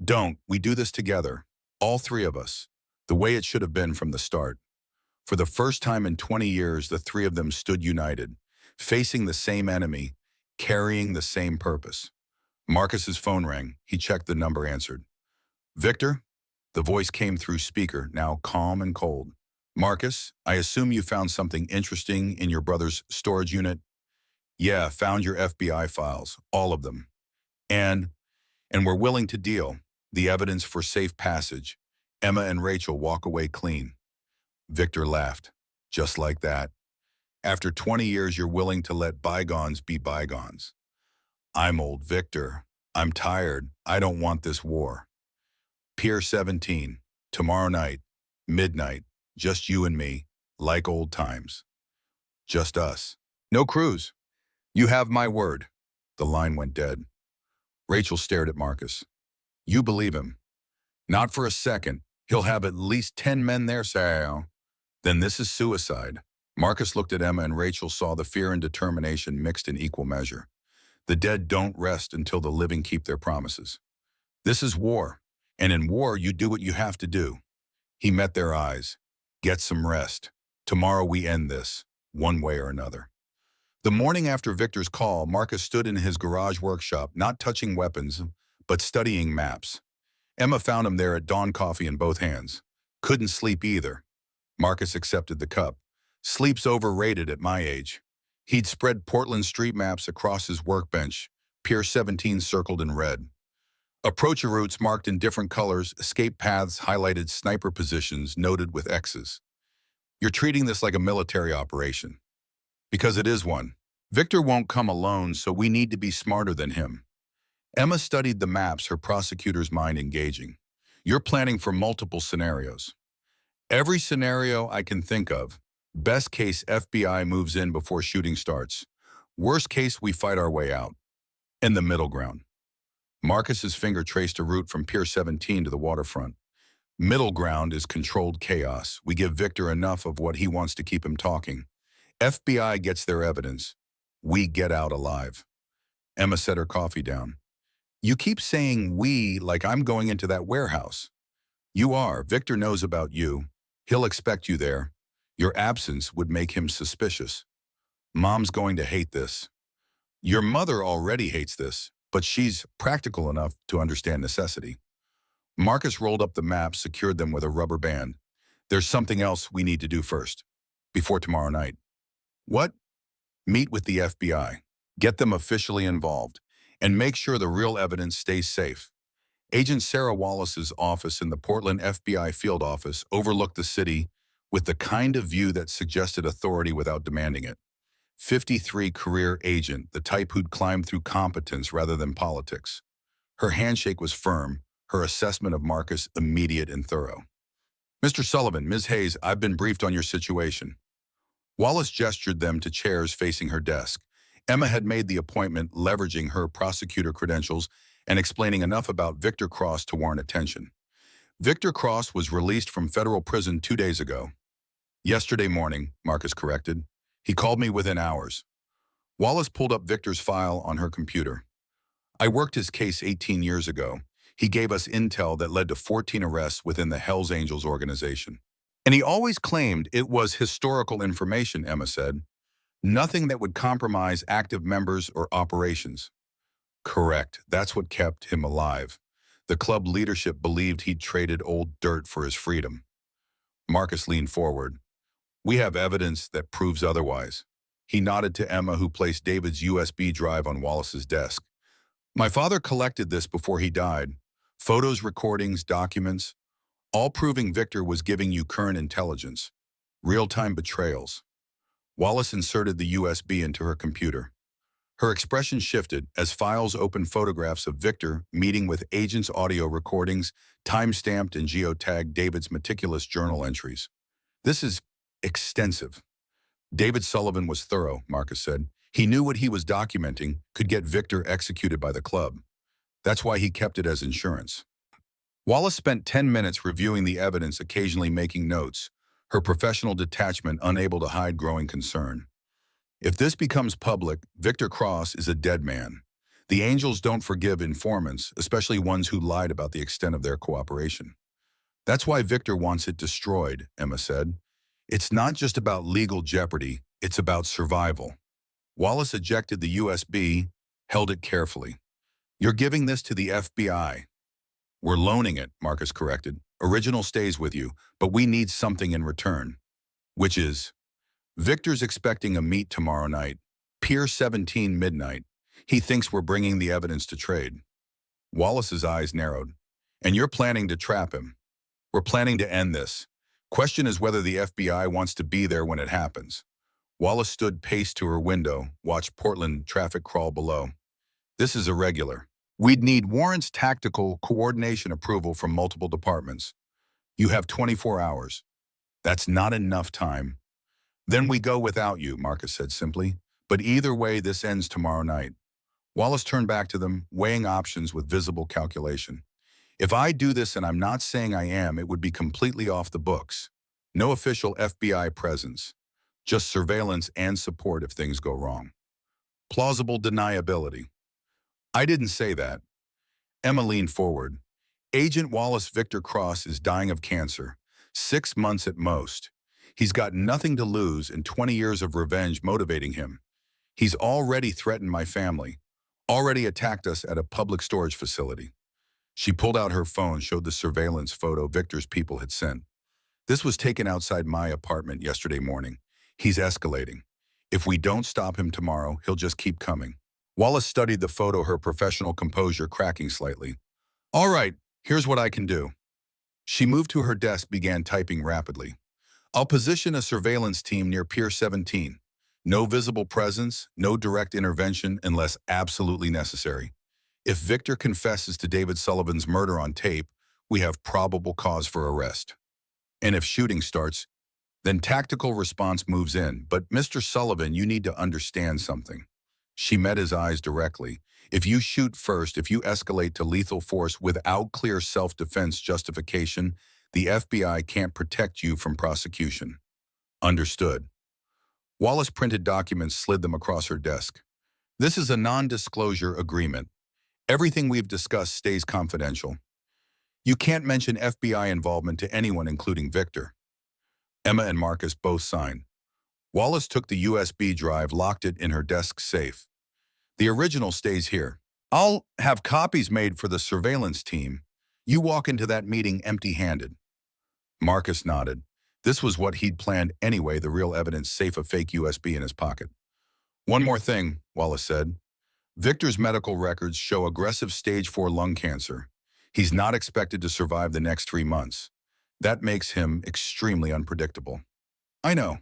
don't. We do this together. All three of us. The way it should have been from the start. For the first time in 20 years, the three of them stood united, facing the same enemy, carrying the same purpose. Marcus's phone rang. He checked the number, answered. Victor? The voice came through speaker, now calm and cold. Marcus, I assume you found something interesting in your brother's storage unit? Yeah, found your FBI files, all of them. And we're willing to deal. The evidence for safe passage. Emma and Rachel walk away clean. Victor laughed. Just like that. After 20 years, you're willing to let bygones be bygones. I'm old Victor. I'm tired. I don't want this war. Pier 17, tomorrow night, midnight, just you and me, like old times. Just us. No cruise. You have my word. The line went dead. Rachel stared at Marcus. You believe him? Not for a second. He'll have at least 10 men there, Sarah. Then this is suicide. Marcus looked at Emma and Rachel saw the fear and determination mixed in equal measure. The dead don't rest until the living keep their promises. This is war, and in war you do what you have to do. He met their eyes. Get some rest. Tomorrow we end this, one way or another. The morning after Victor's call, Marcus stood in his garage workshop, not touching weapons, but studying maps. Emma found him there at dawn, coffee in both hands. Couldn't sleep either. Marcus accepted the cup. Sleep's overrated at my age. He'd spread Portland street maps across his workbench, Pier 17 circled in red. Approach routes marked in different colors, escape paths highlighted, sniper positions noted with X's. You're treating this like a military operation. Because it is one. Victor won't come alone, so we need to be smarter than him. Emma studied the maps, her prosecutor's mind engaging. You're planning for multiple scenarios. Every scenario I can think of. Best case, FBI moves in before shooting starts. Worst case, we fight our way out. In the middle ground. Marcus's finger traced a route from Pier 17 to the waterfront. Middle ground is controlled chaos. We give Victor enough of what he wants to keep him talking. FBI gets their evidence. We get out alive. Emma set her coffee down. You keep saying we like I'm going into that warehouse. You are. Victor knows about you. He'll expect you there. Your absence would make him suspicious. Mom's going to hate this. Your mother already hates this, but she's practical enough to understand necessity. Marcus rolled up the maps, secured them with a rubber band. There's something else we need to do first, before tomorrow night. What? Meet with the FBI. Get them officially involved, and make sure the real evidence stays safe. Agent Sarah Wallace's office in the Portland FBI field office overlooked the city with the kind of view that suggested authority without demanding it. 53 career agent, the type who'd climbed through competence rather than politics. Her handshake was firm, her assessment of Marcus immediate and thorough. Mr. Sullivan, Ms. Hayes, I've been briefed on your situation. Wallace gestured them to chairs facing her desk. Emma had made the appointment leveraging her prosecutor credentials and explaining enough about Victor Cross to warrant attention. Victor Cross was released from federal prison 2 days ago. Yesterday morning, Marcus corrected. He called me within hours. Wallace pulled up Victor's file on her computer. I worked his case 18 years ago. He gave us intel that led to 14 arrests within the Hells Angels organization. And he always claimed it was historical information, Emma said. Nothing that would compromise active members or operations. Correct. That's what kept him alive. The club leadership believed he'd traded old dirt for his freedom. Marcus leaned forward. We have evidence that proves otherwise. He nodded to Emma, who placed David's USB drive on Wallace's desk. My father collected this before he died. Photos, recordings, documents, all proving Victor was giving you current intelligence. Real-time betrayals. Wallace inserted the USB into her computer. Her expression shifted as files opened photographs of Victor meeting with agents, audio recordings, time-stamped and geotagged David's meticulous journal entries. This is extensive. David Sullivan was thorough, Marcus said. He knew what he was documenting could get Victor executed by the club. That's why he kept it as insurance. Wallace spent 10 minutes reviewing the evidence, occasionally making notes, her professional detachment unable to hide growing concern. If this becomes public, Victor Cross is a dead man. The Angels don't forgive informants, especially ones who lied about the extent of their cooperation. That's why Victor wants it destroyed, Emma said. It's not just about legal jeopardy, it's about survival. Wallace ejected the USB, held it carefully. You're giving this to the FBI. We're loaning it, Marcus corrected. Original stays with you, but we need something in return. Which is, Victor's expecting a meet tomorrow night, Pier 17 midnight. He thinks we're bringing the evidence to trade. Wallace's eyes narrowed. And you're planning to trap him. We're planning to end this. Question is whether the FBI wants to be there when it happens. Wallace stood paced to her window, watched Portland traffic crawl below. This is irregular. We'd need warrants, tactical coordination approval from multiple departments. You have 24 hours. That's not enough time. Then we go without you, Marcus said simply. But either way, this ends tomorrow night. Wallace turned back to them, weighing options with visible calculation. If I do this, and I'm not saying I am, it would be completely off the books. No official FBI presence. Just surveillance and support if things go wrong. Plausible deniability. I didn't say that. Emma leaned forward. Agent Wallace Victor Cross is dying of cancer. 6 months at most. He's got nothing to lose and 20 years of revenge motivating him. He's already threatened my family. Already attacked us at a public storage facility. She pulled out her phone, showed the surveillance photo Victor's people had sent. This was taken outside my apartment yesterday morning. He's escalating. If we don't stop him tomorrow, he'll just keep coming. Wallace studied the photo, her professional composure cracking slightly. All right, here's what I can do. She moved to her desk, began typing rapidly. I'll position a surveillance team near Pier 17. No visible presence, no direct intervention unless absolutely necessary. If Victor confesses to David Sullivan's murder on tape, we have probable cause for arrest. And if shooting starts, then tactical response moves in. But Mr. Sullivan, you need to understand something. She met his eyes directly. If you shoot first, if you escalate to lethal force without clear self-defense justification, the FBI can't protect you from prosecution. Understood. Wallace printed documents, slid them across her desk. This is a non-disclosure agreement. Everything we've discussed stays confidential. You can't mention FBI involvement to anyone, including Victor. Emma and Marcus both signed. Wallace took the USB drive, locked it in her desk safe. The original stays here. I'll have copies made for the surveillance team. You walk into that meeting empty-handed. Marcus nodded. This was what he'd planned anyway, the real evidence safe, a fake USB in his pocket. One more thing, Wallace said. Victor's medical records show aggressive stage 4 lung cancer. He's not expected to survive the next 3 months. That makes him extremely unpredictable. I know.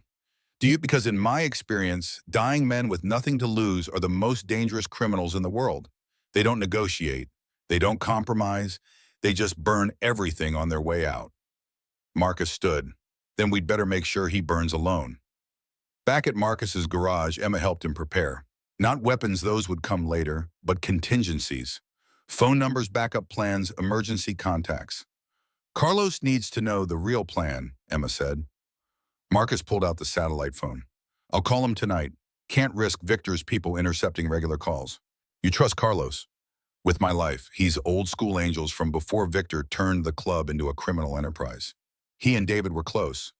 Because in my experience, dying men with nothing to lose are the most dangerous criminals in the world. They don't negotiate. They don't compromise. They just burn everything on their way out. Marcus stood. Then we'd better make sure he burns alone. Back at Marcus's garage, Emma helped him prepare. Not weapons, those would come later, but contingencies. Phone numbers, backup plans, emergency contacts. Carlos needs to know the real plan, Emma said. Marcus pulled out the satellite phone. I'll call him tonight. Can't risk Victor's people intercepting regular calls. You trust Carlos? With my life, he's old school Angels from before Victor turned the club into a criminal enterprise. He and David were close.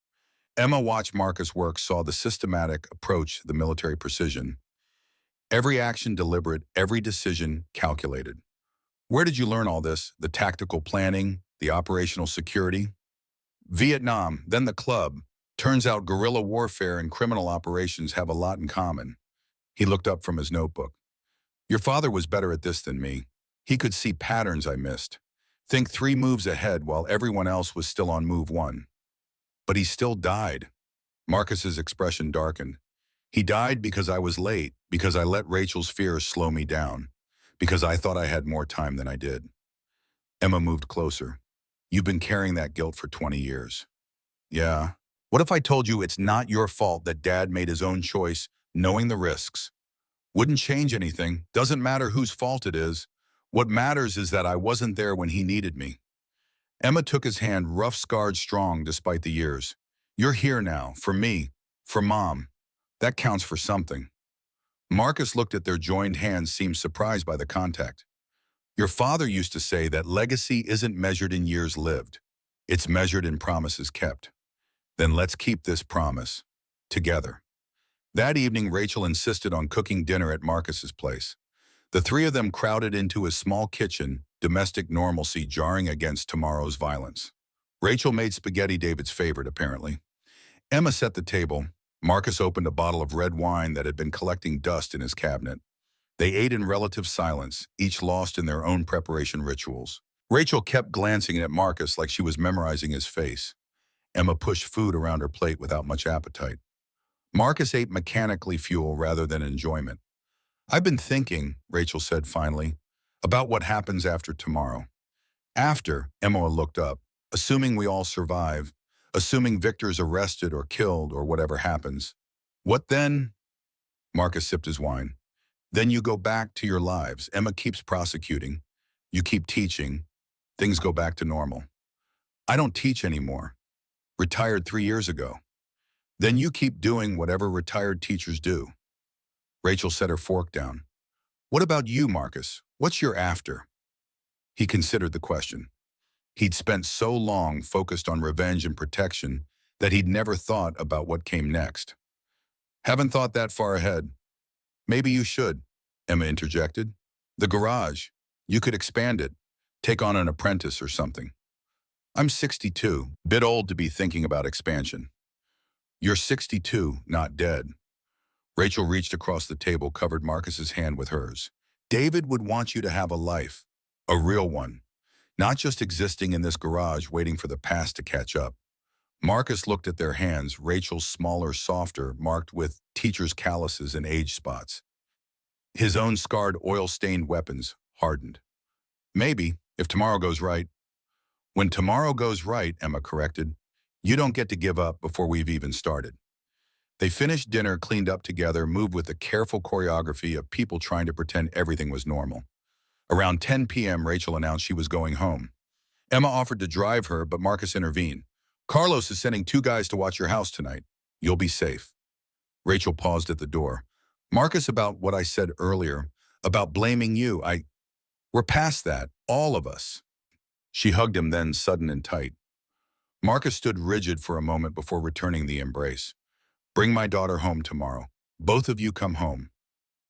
Emma watched Marcus work, saw the systematic approach, the military precision. Every action deliberate, every decision calculated. Where did you learn all this? The tactical planning, the operational security? Vietnam, then the club. Turns out guerrilla warfare and criminal operations have a lot in common. He looked up from his notebook. Your father was better at this than me. He could see patterns I missed. Think 3 moves ahead while everyone else was still on move 1. But he still died. Marcus's expression darkened. He died because I was late, because I let Rachel's fears slow me down, because I thought I had more time than I did. Emma moved closer. You've been carrying that guilt for 20 years. Yeah. What if I told you it's not your fault that Dad made his own choice, knowing the risks? Wouldn't change anything. Doesn't matter whose fault it is. What matters is that I wasn't there when he needed me. Emma took his hand, rough, scarred, strong despite the years. You're here now, for me, for Mom. That counts for something. Marcus looked at their joined hands, seemed surprised by the contact. Your father used to say that legacy isn't measured in years lived. It's measured in promises kept. Then let's keep this promise. Together. That evening, Rachel insisted on cooking dinner at Marcus's place. The 3 of them crowded into his small kitchen, domestic normalcy jarring against tomorrow's violence. Rachel made spaghetti, David's favorite, apparently. Emma set the table. Marcus opened a bottle of red wine that had been collecting dust in his cabinet. They ate in relative silence, each lost in their own preparation rituals. Rachel kept glancing at Marcus like she was memorizing his face. Emma pushed food around her plate without much appetite. Marcus ate mechanically, fuel rather than enjoyment. I've been thinking, Rachel said finally, about what happens after tomorrow. After, Emma looked up, assuming we all survive, assuming Victor's arrested or killed or whatever happens. What then? Marcus sipped his wine. Then you go back to your lives. Emma keeps prosecuting. You keep teaching. Things go back to normal. I don't teach anymore. Retired 3 years ago. Then you keep doing whatever retired teachers do. Rachel set her fork down. What about you, Marcus? What's your after? He considered the question. He'd spent so long focused on revenge and protection that he'd never thought about what came next. Haven't thought that far ahead. Maybe you should, Emma interjected. The garage. You could expand it. Take on an apprentice or something. I'm 62, bit old to be thinking about expansion. You're 62, not dead. Rachel reached across the table, covered Marcus's hand with hers. David would want you to have a life, a real one, not just existing in this garage waiting for the past to catch up. Marcus looked at their hands, Rachel's smaller, softer, marked with teacher's calluses and age spots. His own scarred, oil-stained weapons hardened. Maybe, if tomorrow goes right. When tomorrow goes right, Emma corrected, you don't get to give up before we've even started. They finished dinner, cleaned up together, moved with a careful choreography of people trying to pretend everything was normal. Around 10 p.m., Rachel announced she was going home. Emma offered to drive her, but Marcus intervened. Carlos is sending 2 guys to watch your house tonight. You'll be safe. Rachel paused at the door. Marcus, about what I said earlier, about blaming you, we're past that, all of us. She hugged him, then sudden and tight. Marcus stood rigid for a moment before returning the embrace. Bring my daughter home tomorrow. Both of you come home.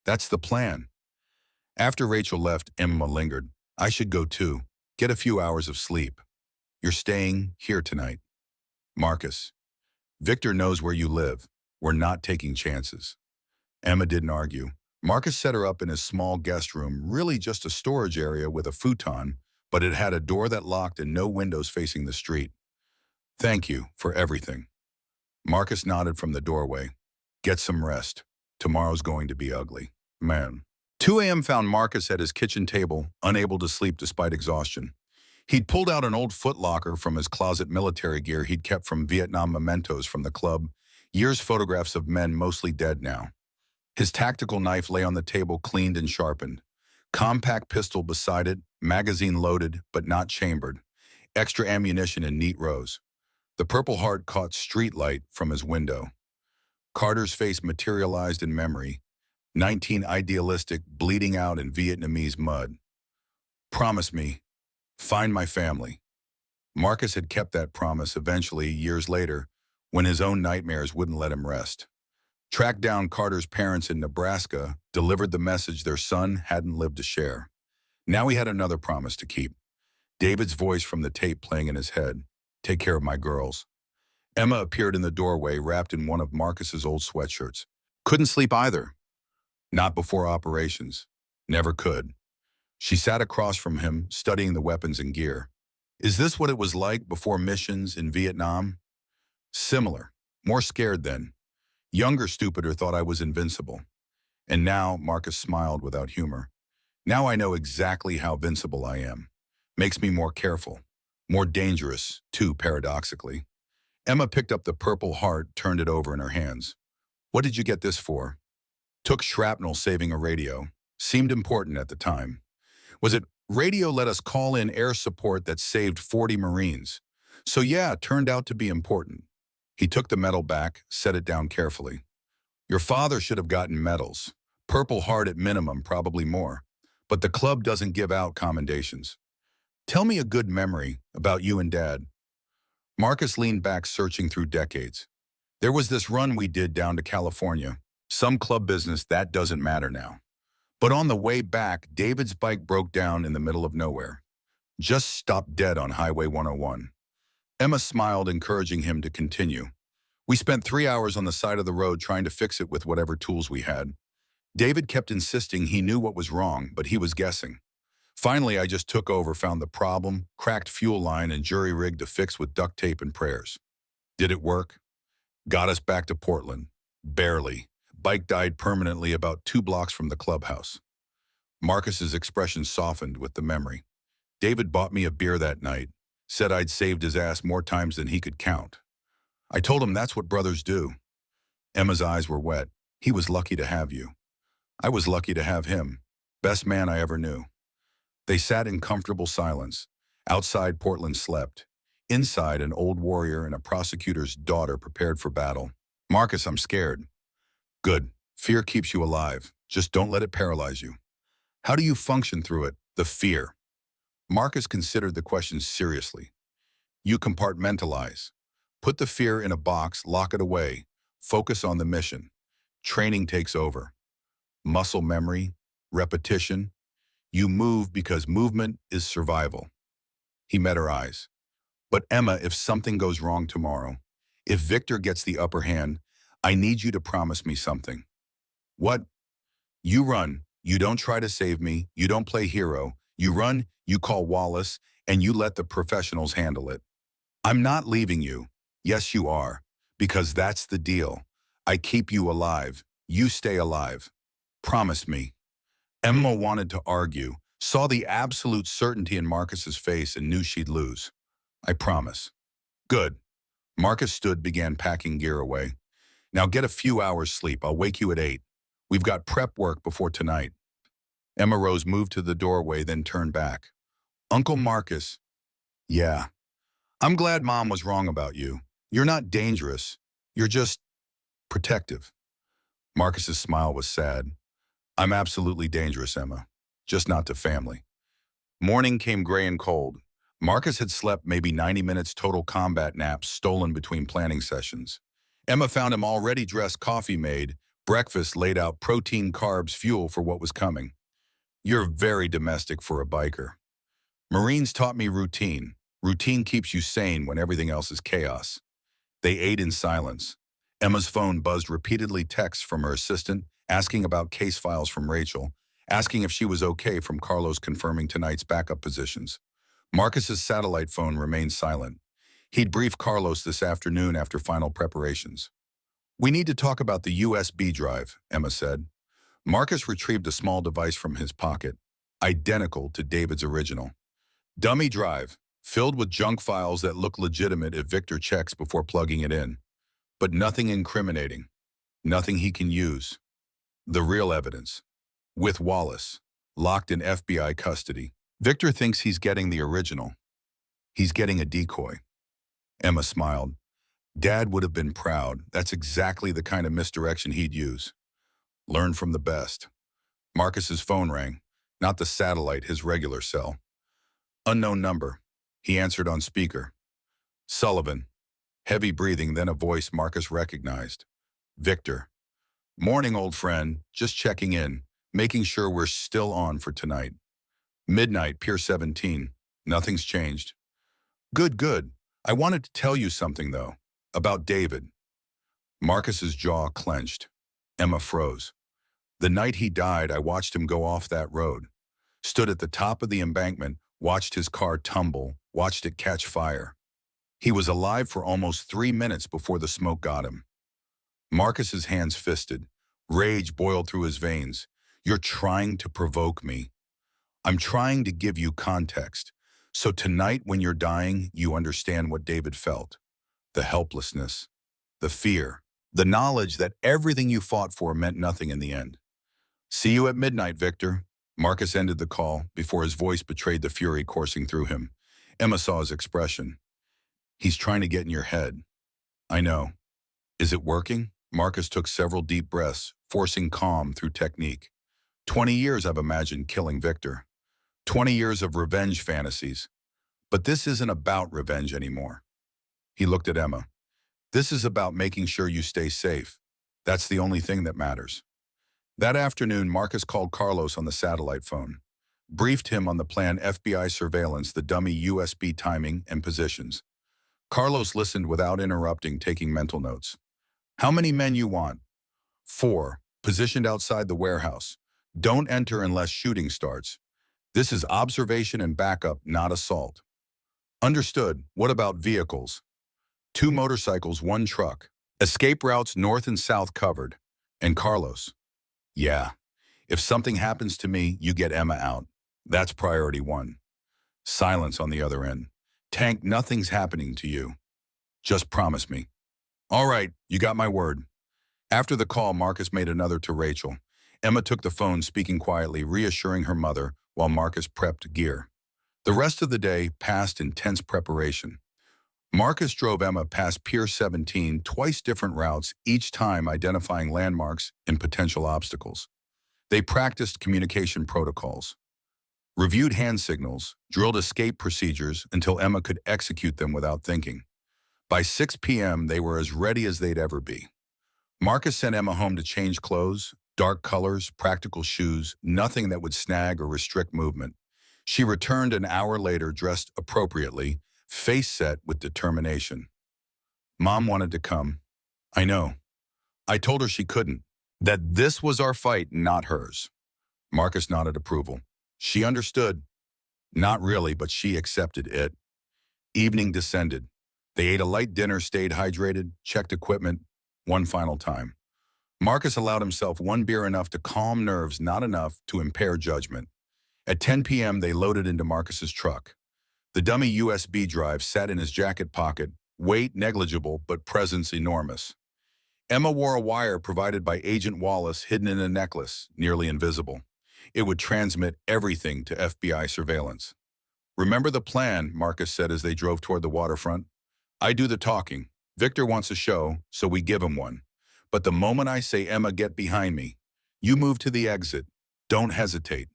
That's the plan. After Rachel left, Emma lingered. I should go too. Get a few hours of sleep. You're staying here tonight. Marcus. Victor knows where you live. We're not taking chances. Emma didn't argue. Marcus set her up in his small guest room, really just a storage area with a futon, but it had a door that locked and no windows facing the street. Thank you for everything. Marcus nodded from the doorway. Get some rest. Tomorrow's going to be ugly. Man. 2 a.m. found Marcus at his kitchen table, unable to sleep despite exhaustion. He'd pulled out an old footlocker from his closet, military gear he'd kept from Vietnam, mementos from the club. Years photographs of men mostly dead now. His tactical knife lay on the table cleaned and sharpened. Compact pistol beside it, magazine loaded but not chambered. Extra ammunition in neat rows. The Purple Heart caught street light from his window. Carter's face materialized in memory. 19 idealistic, bleeding out in Vietnamese mud. Promise me. Find my family. Marcus had kept that promise eventually, years later, when his own nightmares wouldn't let him rest. Tracked down Carter's parents in Nebraska, delivered the message their son hadn't lived to share. Now he had another promise to keep. David's voice from the tape playing in his head. Take care of my girls. Emma appeared in the doorway, wrapped in one of Marcus's old sweatshirts. Couldn't sleep either. Not before operations. Never could. She sat across from him, studying the weapons and gear. Is this what it was like before missions in Vietnam? Similar. More scared then. Younger, stupider thought I was invincible. And now, Marcus smiled without humor. Now I know exactly how vincible I am. Makes me more careful. More dangerous, too, paradoxically. Emma picked up the Purple Heart, turned it over in her hands. What did you get this for? Took shrapnel saving a radio. Seemed important at the time. Was it radio let us call in air support that saved 40 Marines? So yeah, it turned out to be important. He took the medal back, set it down carefully. Your father should have gotten medals. Purple Heart at minimum, probably more. But the club doesn't give out commendations. Tell me a good memory about you and Dad. Marcus leaned back, searching through decades. There was this run we did down to California. Some club business that doesn't matter now. But on the way back, David's bike broke down in the middle of nowhere. Just stopped dead on Highway 101. Emma smiled, encouraging him to continue. We spent 3 hours on the side of the road trying to fix it with whatever tools we had. David kept insisting he knew what was wrong, but he was guessing. Finally, I just took over, found the problem, cracked fuel line, and jury-rigged to fix with duct tape and prayers. Did it work? Got us back to Portland. Barely. Bike died permanently about 2 blocks from the clubhouse. Marcus's expression softened with the memory. David bought me a beer that night, said I'd saved his ass more times than he could count. I told him that's what brothers do. Emma's eyes were wet. He was lucky to have you. I was lucky to have him. Best man I ever knew. They sat in comfortable silence. Outside, Portland slept. Inside, an old warrior and a prosecutor's daughter prepared for battle. Marcus, I'm scared. Good. Fear keeps you alive. Just don't let it paralyze you. How do you function through it? The fear. Marcus considered the question seriously. You compartmentalize. Put the fear in a box, lock it away. Focus on the mission. Training takes over. Muscle memory, repetition. You move because movement is survival. He met her eyes. But Emma, if something goes wrong tomorrow, if Victor gets the upper hand, I need you to promise me something. What? You run. You don't try to save me. You don't play hero. You run, you call Wallace, and you let the professionals handle it. I'm not leaving you. Yes, you are. Because that's the deal. I keep you alive. You stay alive. Promise me. Emma wanted to argue, saw the absolute certainty in Marcus's face and knew she'd lose. I promise. Good. Marcus stood, began packing gear away. Now get a few hours sleep. I'll wake you at 8. We've got prep work before tonight. Emma Rose moved to the doorway, then turned back. Uncle Marcus. Yeah. I'm glad Mom was wrong about you. You're not dangerous. You're just protective. Marcus's smile was sad. I'm absolutely dangerous, Emma. Just not to family. Morning came gray and cold. Marcus had slept maybe 90 minutes total combat naps stolen between planning sessions. Emma found him already dressed, coffee made, breakfast laid out, protein, carbs, fuel for what was coming. You're very domestic for a biker. Marines taught me routine. Routine keeps you sane when everything else is chaos. They ate in silence. Emma's phone buzzed repeatedly, texts from her assistant, asking about case files from Rachel, asking if she was okay from Carlos, confirming tonight's backup positions. Marcus's satellite phone remained silent. He'd brief Carlos this afternoon after final preparations. We need to talk about the USB drive, Emma said. Marcus retrieved a small device from his pocket, identical to David's original. Dummy drive, filled with junk files that look legitimate if Victor checks before plugging it in. but nothing incriminating, nothing he can use. The real evidence. With Wallace, locked in FBI custody. Victor thinks he's getting the original. He's getting a decoy. Emma smiled. Dad would have been proud. That's exactly the kind of misdirection he'd use. Learn from the best. Marcus's phone rang, not the satellite, his regular cell. Unknown number. He answered on speaker. Sullivan. Heavy breathing, then a voice Marcus recognized. Victor. Morning, old friend. Just checking in, making sure we're still on for tonight. Midnight, Pier 17. Nothing's changed. Good, good. I wanted to tell you something, though, about David. Marcus's jaw clenched. Emma froze. The night he died, I watched him go off that road. Stood at the top of the embankment, watched his car tumble, watched it catch fire. He was alive for almost 3 minutes before the smoke got him. Marcus's hands fisted. Rage boiled through his veins. You're trying to provoke me. I'm trying to give you context. So tonight when you're dying, you understand what David felt. The helplessness, the fear, the knowledge that everything you fought for meant nothing in the end. See you at midnight, Victor. Marcus ended the call before his voice betrayed the fury coursing through him. Emma saw his expression. He's trying to get in your head. I know. Is it working? Marcus took several deep breaths, forcing calm through technique. 20 years I've imagined killing Victor. 20 years of revenge fantasies. But this isn't about revenge anymore. He looked at Emma. This is about making sure you stay safe. That's the only thing that matters. That afternoon, Marcus called Carlos on the satellite phone, briefed him on the planned FBI surveillance, the dummy USB timing and positions. Carlos listened without interrupting, taking mental notes. How many men you want? 4, positioned outside the warehouse. Don't enter unless shooting starts. This is observation and backup, not assault. Understood. What about vehicles? 2 motorcycles, 1 truck. Escape routes north and south covered. And Carlos. Yeah. If something happens to me, you get Emma out. That's priority 1. Silence on the other end. Tank, nothing's happening to you. Just promise me. All right, you got my word. After the call, Marcus made another to Rachel. Emma took the phone, speaking quietly, reassuring her mother while Marcus prepped gear. The rest of the day passed in tense preparation. Marcus drove Emma past Pier 17, twice different routes, each time identifying landmarks and potential obstacles. They practiced communication protocols, reviewed hand signals, drilled escape procedures until Emma could execute them without thinking. By 6 p.m., they were as ready as they'd ever be. Marcus sent Emma home to change clothes, dark colors, practical shoes, nothing that would snag or restrict movement. She returned an hour later dressed appropriately, face set with determination. Mom wanted to come. I know. I told her she couldn't. That this was our fight, not hers. Marcus nodded approval. She understood. Not really, but she accepted it. Evening descended. They ate a light dinner, stayed hydrated, checked equipment, one final time. Marcus allowed himself 1 beer, enough to calm nerves, not enough to impair judgment. At 10 p.m., they loaded into Marcus's truck. The dummy USB drive sat in his jacket pocket, weight negligible but presence enormous. Emma wore a wire provided by Agent Wallace hidden in a necklace, nearly invisible. It would transmit everything to FBI surveillance. Remember the plan, Marcus said as they drove toward the waterfront. I do the talking. Victor wants a show, so we give him one. But the moment I say, Emma, get behind me, you move to the exit. Don't hesitate.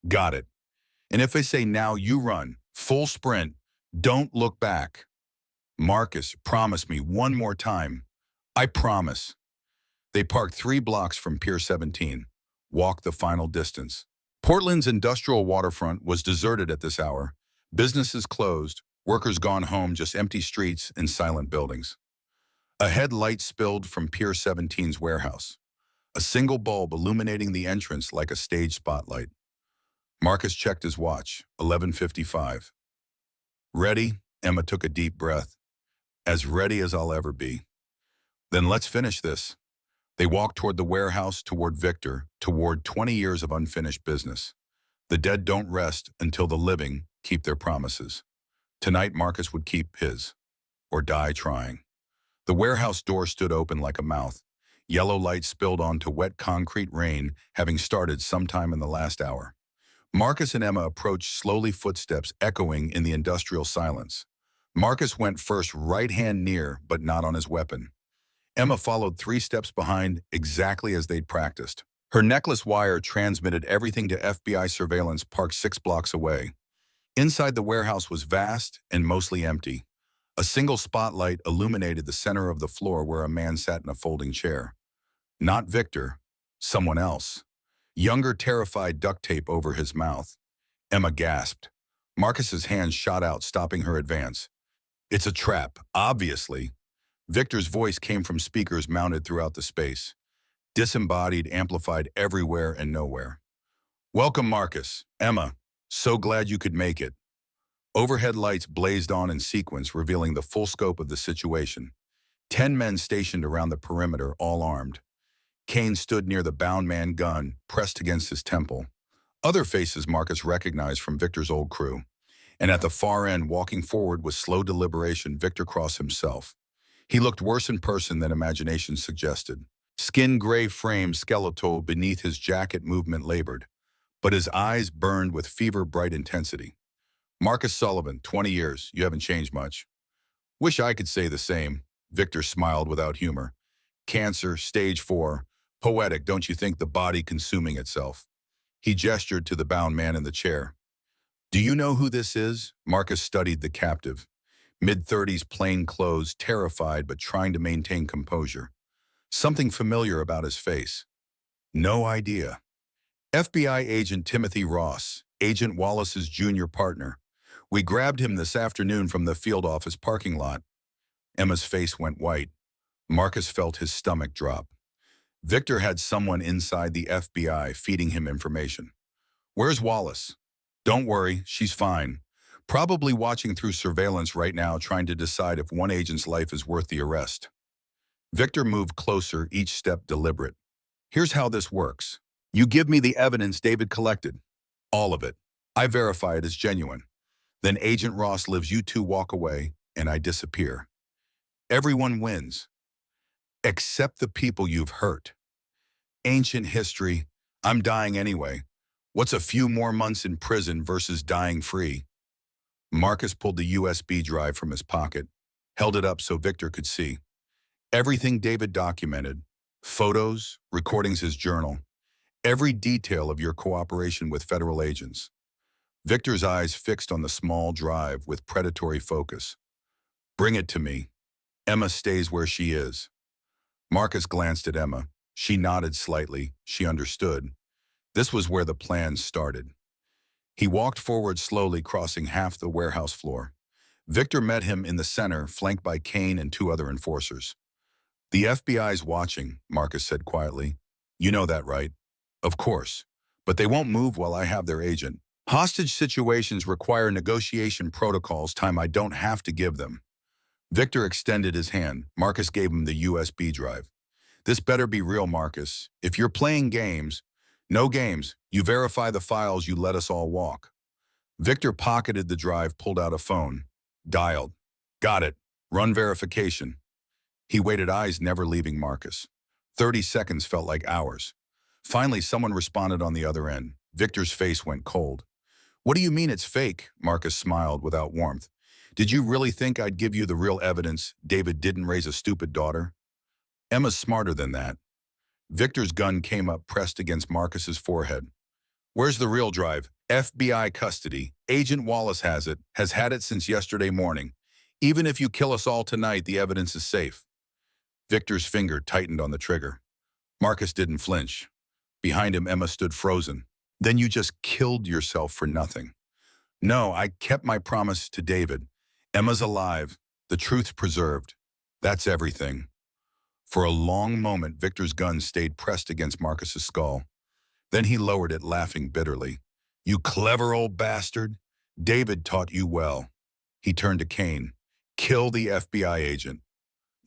Got it. And if I say now, you run. Full sprint. Don't look back. Marcus, promise me one more time. I promise. They parked 3 blocks from Pier 17. Walked the final distance. Portland's industrial waterfront was deserted at this hour. Businesses closed. Workers gone home, just empty streets and silent buildings. A headlight spilled from Pier 17's warehouse. A single bulb illuminating the entrance like a stage spotlight. Marcus checked his watch, 11:55. Ready? Emma took a deep breath. As ready as I'll ever be. Then let's finish this. They walked toward the warehouse, toward Victor, toward 20 years of unfinished business. The dead don't rest until the living keep their promises. Tonight, Marcus would keep his, or die trying. The warehouse door stood open like a mouth. Yellow light spilled onto wet concrete rain, having started sometime in the last hour. Marcus and Emma approached slowly, footsteps echoing in the industrial silence. Marcus went first, right hand near, but not on his weapon. Emma followed 3 steps behind, exactly as they'd practiced. Her necklace wire transmitted everything to FBI surveillance parked 6 blocks away. Inside the warehouse was vast and mostly empty. A single spotlight illuminated the center of the floor where a man sat in a folding chair. Not Victor, someone else. Younger, terrified, duct tape over his mouth. Emma gasped. Marcus's hand shot out, stopping her advance. "It's a trap, obviously." Victor's voice came from speakers mounted throughout the space. Disembodied, amplified everywhere and nowhere. "Welcome, Marcus. Emma, so glad you could make it." Overhead lights blazed on in sequence, revealing the full scope of the situation. 10 men stationed around the perimeter, all armed. Kane stood near the bound man, gun pressed against his temple. Other faces Marcus recognized from Victor's old crew. And at the far end, walking forward with slow deliberation, Victor Cross himself. He looked worse in person than imagination suggested. Skin gray frame, skeletal beneath his jacket, movement labored, but his eyes burned with fever-bright intensity. "Marcus Sullivan, 20 years, you haven't changed much." "Wish I could say the same." Victor smiled without humor. "Cancer, stage 4. Poetic, don't you think, the body consuming itself?" He gestured to the bound man in the chair. "Do you know who this is?" Marcus studied the captive. Mid-30s, plain clothes, terrified but trying to maintain composure. Something familiar about his face. "No idea." "FBI agent Timothy Ross, Agent Wallace's junior partner. We grabbed him this afternoon from the field office parking lot." Emma's face went white. Marcus felt his stomach drop. Victor had someone inside the FBI feeding him information. "Where's Wallace?" "Don't worry, she's fine. Probably watching through surveillance right now, trying to decide if one agent's life is worth the arrest." Victor moved closer, each step deliberate. "Here's how this works. You give me the evidence David collected. All of it. I verify it as genuine. Then Agent Ross lives, you two walk away, and I disappear. Everyone wins. Except the people you've hurt. Ancient history. I'm dying anyway. What's a few more months in prison versus dying free?" Marcus pulled the USB drive from his pocket, held it up so Victor could see. Everything David documented. Photos, recordings, his journal. Every detail of your cooperation with federal agents. Victor's eyes fixed on the small drive with predatory focus. "Bring it to me. Emma stays where she is." Marcus glanced at Emma. She nodded slightly. She understood. This was where the plan started. He walked forward slowly, crossing half the warehouse floor. Victor met him in the center, flanked by Kane and 2 other enforcers. "The FBI's watching," Marcus said quietly. "You know that, right?" "Of course. But they won't move while I have their agent. Hostage situations require negotiation protocols, time I don't have to give them." Victor extended his hand. Marcus gave him the USB drive. "This better be real, Marcus. If you're playing games, no games. You verify the files, you let us all walk." Victor pocketed the drive, pulled out a phone. Dialed. "Got it. Run verification." He waited, eyes never leaving Marcus. 30 seconds felt like hours. Finally, someone responded on the other end. Victor's face went cold. "What do you mean it's fake?" Marcus smiled without warmth. "Did you really think I'd give you the real evidence David didn't raise a stupid daughter? Emma's smarter than that." Victor's gun came up, pressed against Marcus's forehead. "Where's the real drive?" "FBI custody. Agent Wallace has it, has had it since yesterday morning. Even if you kill us all tonight, the evidence is safe." Victor's finger tightened on the trigger. Marcus didn't flinch. Behind him, Emma stood frozen. "Then you just killed yourself for nothing." "No, I kept my promise to David. Emma's alive. The truth's preserved. That's everything." For a long moment, Victor's gun stayed pressed against Marcus's skull. Then he lowered it, laughing bitterly. "You clever old bastard. David taught you well." He turned to Kane. "Kill the FBI agent."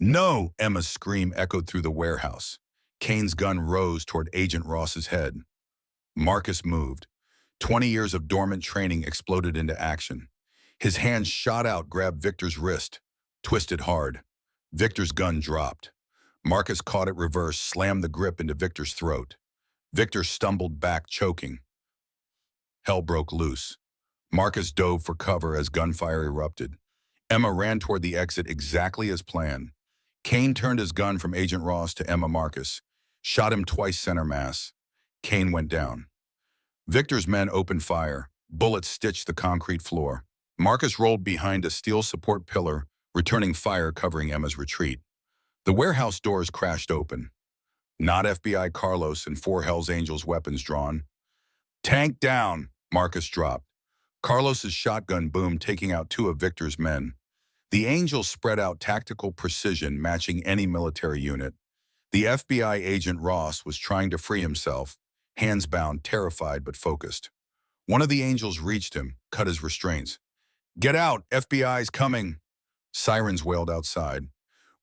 "No!" Emma's scream echoed through the warehouse. Kane's gun rose toward Agent Ross's head. Marcus moved. 20 years of dormant training exploded into action. His hand shot out, grabbed Victor's wrist, twisted hard. Victor's gun dropped. Marcus caught it reverse, slammed the grip into Victor's throat. Victor stumbled back, choking. Hell broke loose. Marcus dove for cover as gunfire erupted. Emma ran toward the exit exactly as planned. Kane turned his gun from Agent Ross to Emma Marcus, shot him twice center mass. Kane went down. Victor's men opened fire. Bullets stitched the concrete floor. Marcus rolled behind a steel support pillar, returning fire covering Emma's retreat. The warehouse doors crashed open. Not FBI Carlos and 4 Hells Angels weapons drawn. Tank down, Marcus dropped. Carlos's shotgun boomed, taking out 2 of Victor's men. The Angels spread out tactical precision matching any military unit. The FBI agent Ross was trying to free himself, hands bound, terrified but focused. One of the Angels reached him, cut his restraints. "Get out, FBI's coming!" Sirens wailed outside.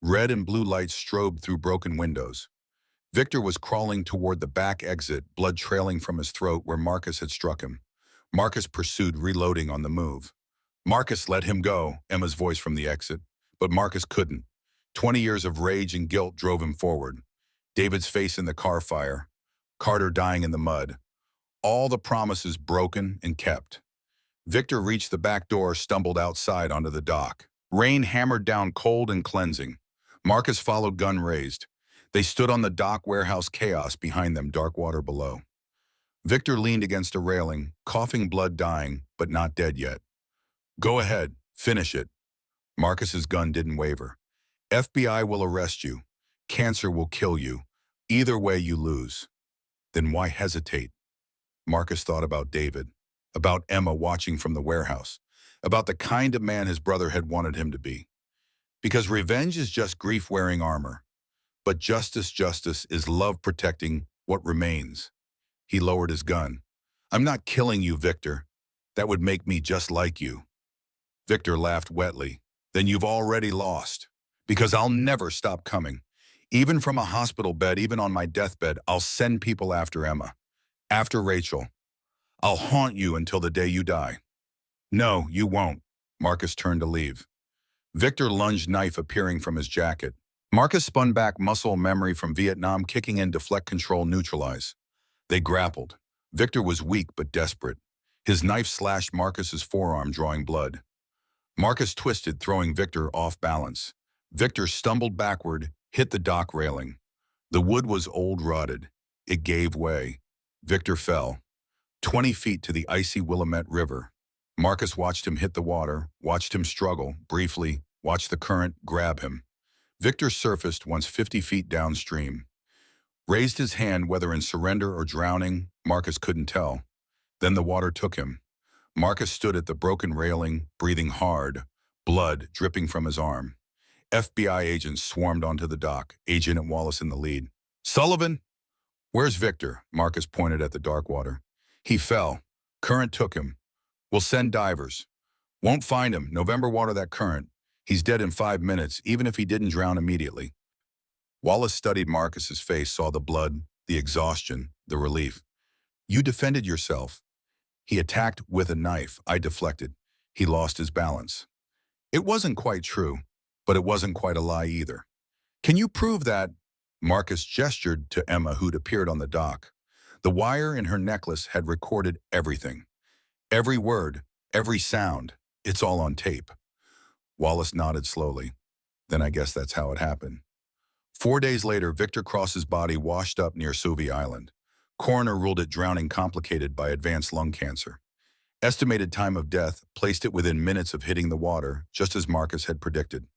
Red and blue lights strobed through broken windows. Victor was crawling toward the back exit, blood trailing from his throat where Marcus had struck him. Marcus pursued, reloading on the move. "Marcus, let him go," Emma's voice from the exit. But Marcus couldn't. 20 years of rage and guilt drove him forward. David's face in the car fire. Carter dying in the mud. All the promises broken and kept. Victor reached the back door, stumbled outside onto the dock. Rain hammered down cold and cleansing. Marcus followed, gun raised. They stood on the dock, warehouse chaos behind them, dark water below. Victor leaned against a railing, coughing blood, dying, but not dead yet. "Go ahead, finish it." Marcus's gun didn't waver. "FBI will arrest you. Cancer will kill you. Either way, you lose." Then why hesitate? Marcus thought about David, about Emma watching from the warehouse, about the kind of man his brother had wanted him to be. Because revenge is just grief wearing armor. But justice is love protecting what remains. He lowered his gun. "I'm not killing you, Victor. That would make me just like you." Victor laughed wetly. "Then you've already lost. Because I'll never stop coming. Even from a hospital bed, even on my deathbed, I'll send people after Emma. After Rachel. I'll haunt you until the day you die." "No, you won't." Marcus turned to leave. Victor lunged, knife appearing from his jacket. Marcus spun back, muscle memory from Vietnam kicking in, deflect, control, neutralize. They grappled. Victor was weak but desperate. His knife slashed Marcus's forearm, drawing blood. Marcus twisted, throwing Victor off balance. Victor stumbled backward, hit the dock railing. The wood was old, rotted. It gave way. Victor fell. 20 feet to the icy Willamette River. Marcus watched him hit the water, watched him struggle, briefly, watched the current grab him. Victor surfaced once 50 feet downstream. Raised his hand, whether in surrender or drowning, Marcus couldn't tell. Then the water took him. Marcus stood at the broken railing, breathing hard, blood dripping from his arm. FBI agents swarmed onto the dock, Agent Wallace in the lead. "Sullivan!" "Where's Victor?" Marcus pointed at the dark water. "He fell. Current took him. We'll send divers." "Won't find him. November water that current. He's dead in 5 minutes, even if he didn't drown immediately." Wallace studied Marcus's face, saw the blood, the exhaustion, the relief. "You defended yourself." "He attacked with a knife. I deflected. He lost his balance." It wasn't quite true, but it wasn't quite a lie either. "Can you prove that?" Marcus gestured to Emma, who'd appeared on the dock. The wire in her necklace had recorded everything. Every word, every sound. It's all on tape. Wallace nodded slowly. "Then I guess that's how it happened." 4 days later, Victor Cross's body washed up near Suvi Island. Coroner ruled it drowning, complicated by advanced lung cancer. Estimated time of death placed it within minutes of hitting the water, just as Marcus had predicted.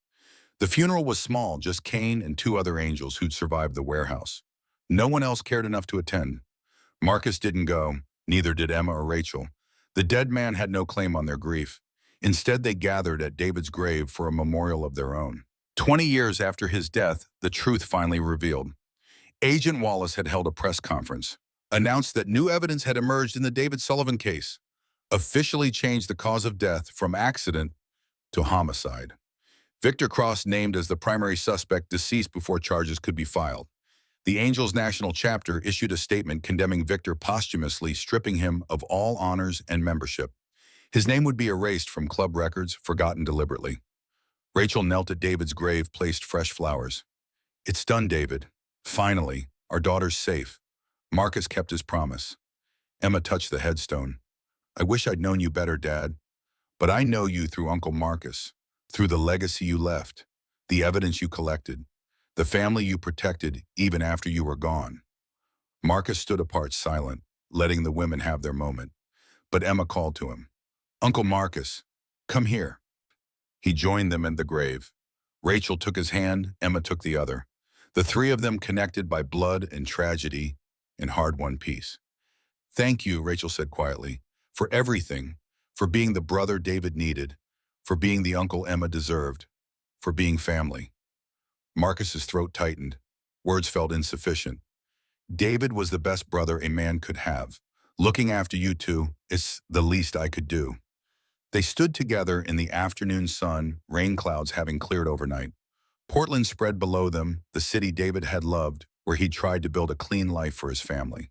The funeral was small, just Kane and 2 other angels who'd survived the warehouse. No one else cared enough to attend. Marcus didn't go, neither did Emma or Rachel. The dead man had no claim on their grief. Instead, they gathered at David's grave for a memorial of their own. 20 years after his death, the truth finally revealed. Agent Wallace had held a press conference, announced that new evidence had emerged in the David Sullivan case, officially changed the cause of death from accident to homicide. Victor Cross named as the primary suspect, deceased before charges could be filed. The Angels National Chapter issued a statement condemning Victor posthumously, stripping him of all honors and membership. His name would be erased from club records, forgotten deliberately. Rachel knelt at David's grave, placed fresh flowers. It's done, David. Finally, our daughter's safe. Marcus kept his promise. Emma touched the headstone. I wish I'd known you better, Dad. But I know you through Uncle Marcus, through the legacy you left, the evidence you collected, the family you protected even after you were gone. Marcus stood apart silent, letting the women have their moment. But Emma called to him. Uncle Marcus, come here. He joined them in the grave. Rachel took his hand, Emma took the other. The three of them connected by blood and tragedy and hard-won peace. Thank you, Rachel said quietly, for everything, for being the brother David needed, for being the uncle Emma deserved, for being family. Marcus's throat tightened. Words felt insufficient. David was the best brother a man could have. Looking after you two is the least I could do. They stood together in the afternoon sun, rain clouds having cleared overnight. Portland spread below them, the city David had loved, where he'd tried to build a clean life for his family.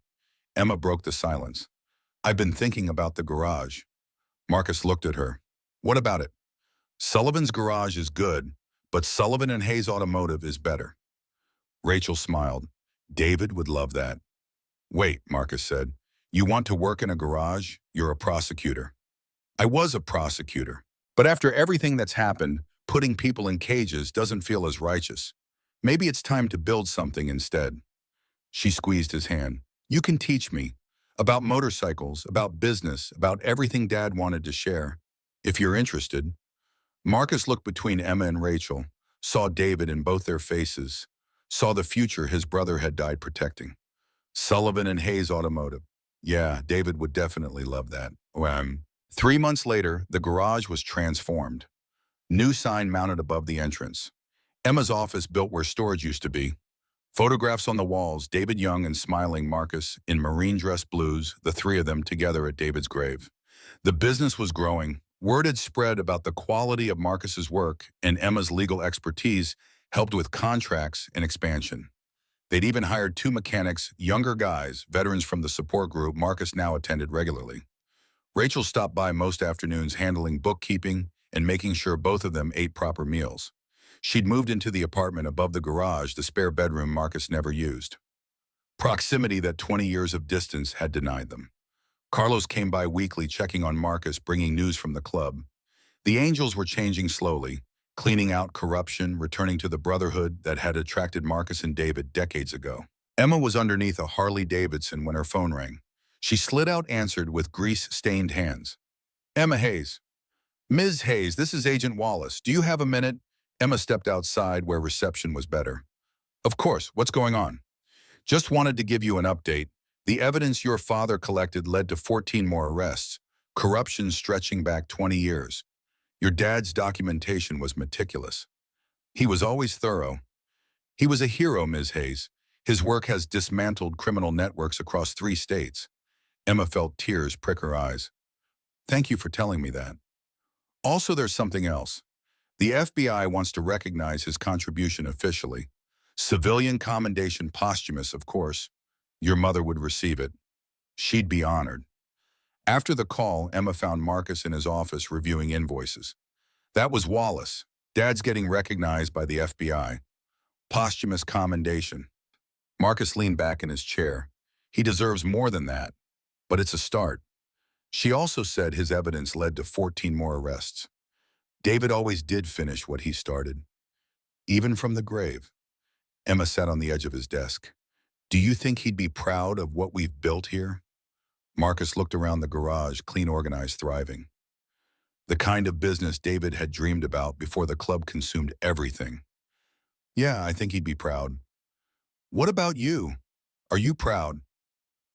Emma broke the silence. I've been thinking about the garage. Marcus looked at her. What about it? Sullivan's garage is good, but Sullivan and Hayes Automotive is better. Rachel smiled. David would love that. Wait, Marcus said. You want to work in a garage? You're a prosecutor. I was a prosecutor. But after everything that's happened, putting people in cages doesn't feel as righteous. Maybe it's time to build something instead. She squeezed his hand. You can teach me. About motorcycles, about business, about everything Dad wanted to share. If you're interested. Marcus looked between Emma and Rachel, saw David in both their faces, saw the future his brother had died protecting. Sullivan and Hayes Automotive. Yeah, David would definitely love that. 3 months later, the garage was transformed. New sign mounted above the entrance. Emma's office built where storage used to be. Photographs on the walls, David Young and smiling Marcus in marine dress blues, the three of them together at David's grave. The business was growing. Word had spread about the quality of Marcus's work, and Emma's legal expertise helped with contracts and expansion. They'd even hired 2 mechanics, younger guys, veterans from the support group Marcus now attended regularly. Rachel stopped by most afternoons handling bookkeeping and making sure both of them ate proper meals. She'd moved into the apartment above the garage, the spare bedroom Marcus never used. Proximity that 20 years of distance had denied them. Carlos came by weekly checking on Marcus, bringing news from the club. The Angels were changing slowly, cleaning out corruption, returning to the brotherhood that had attracted Marcus and David decades ago. Emma was underneath a Harley-Davidson when her phone rang. She slid out, answered with grease-stained hands. Emma Hayes. Ms. Hayes, this is Agent Wallace. Do you have a minute? Emma stepped outside where reception was better. Of course, what's going on? Just wanted to give you an update. The evidence your father collected led to 14 more arrests, corruption stretching back 20 years. Your dad's documentation was meticulous. He was always thorough. He was a hero, Ms. Hayes. His work has dismantled criminal networks across 3 states. Emma felt tears prick her eyes. Thank you for telling me that. Also, there's something else. The FBI wants to recognize his contribution officially. Civilian commendation, posthumous, of course. Your mother would receive it. She'd be honored. After the call, Emma found Marcus in his office reviewing invoices. That was Wallace. Dad's getting recognized by the FBI. Posthumous commendation. Marcus leaned back in his chair. He deserves more than that, but it's a start. She also said his evidence led to 14 more arrests. David always did finish what he started, even from the grave. Emma sat on the edge of his desk. Do you think he'd be proud of what we've built here? Marcus looked around the garage, clean, organized, thriving. The kind of business David had dreamed about before the club consumed everything. Yeah, I think he'd be proud. What about you? Are you proud?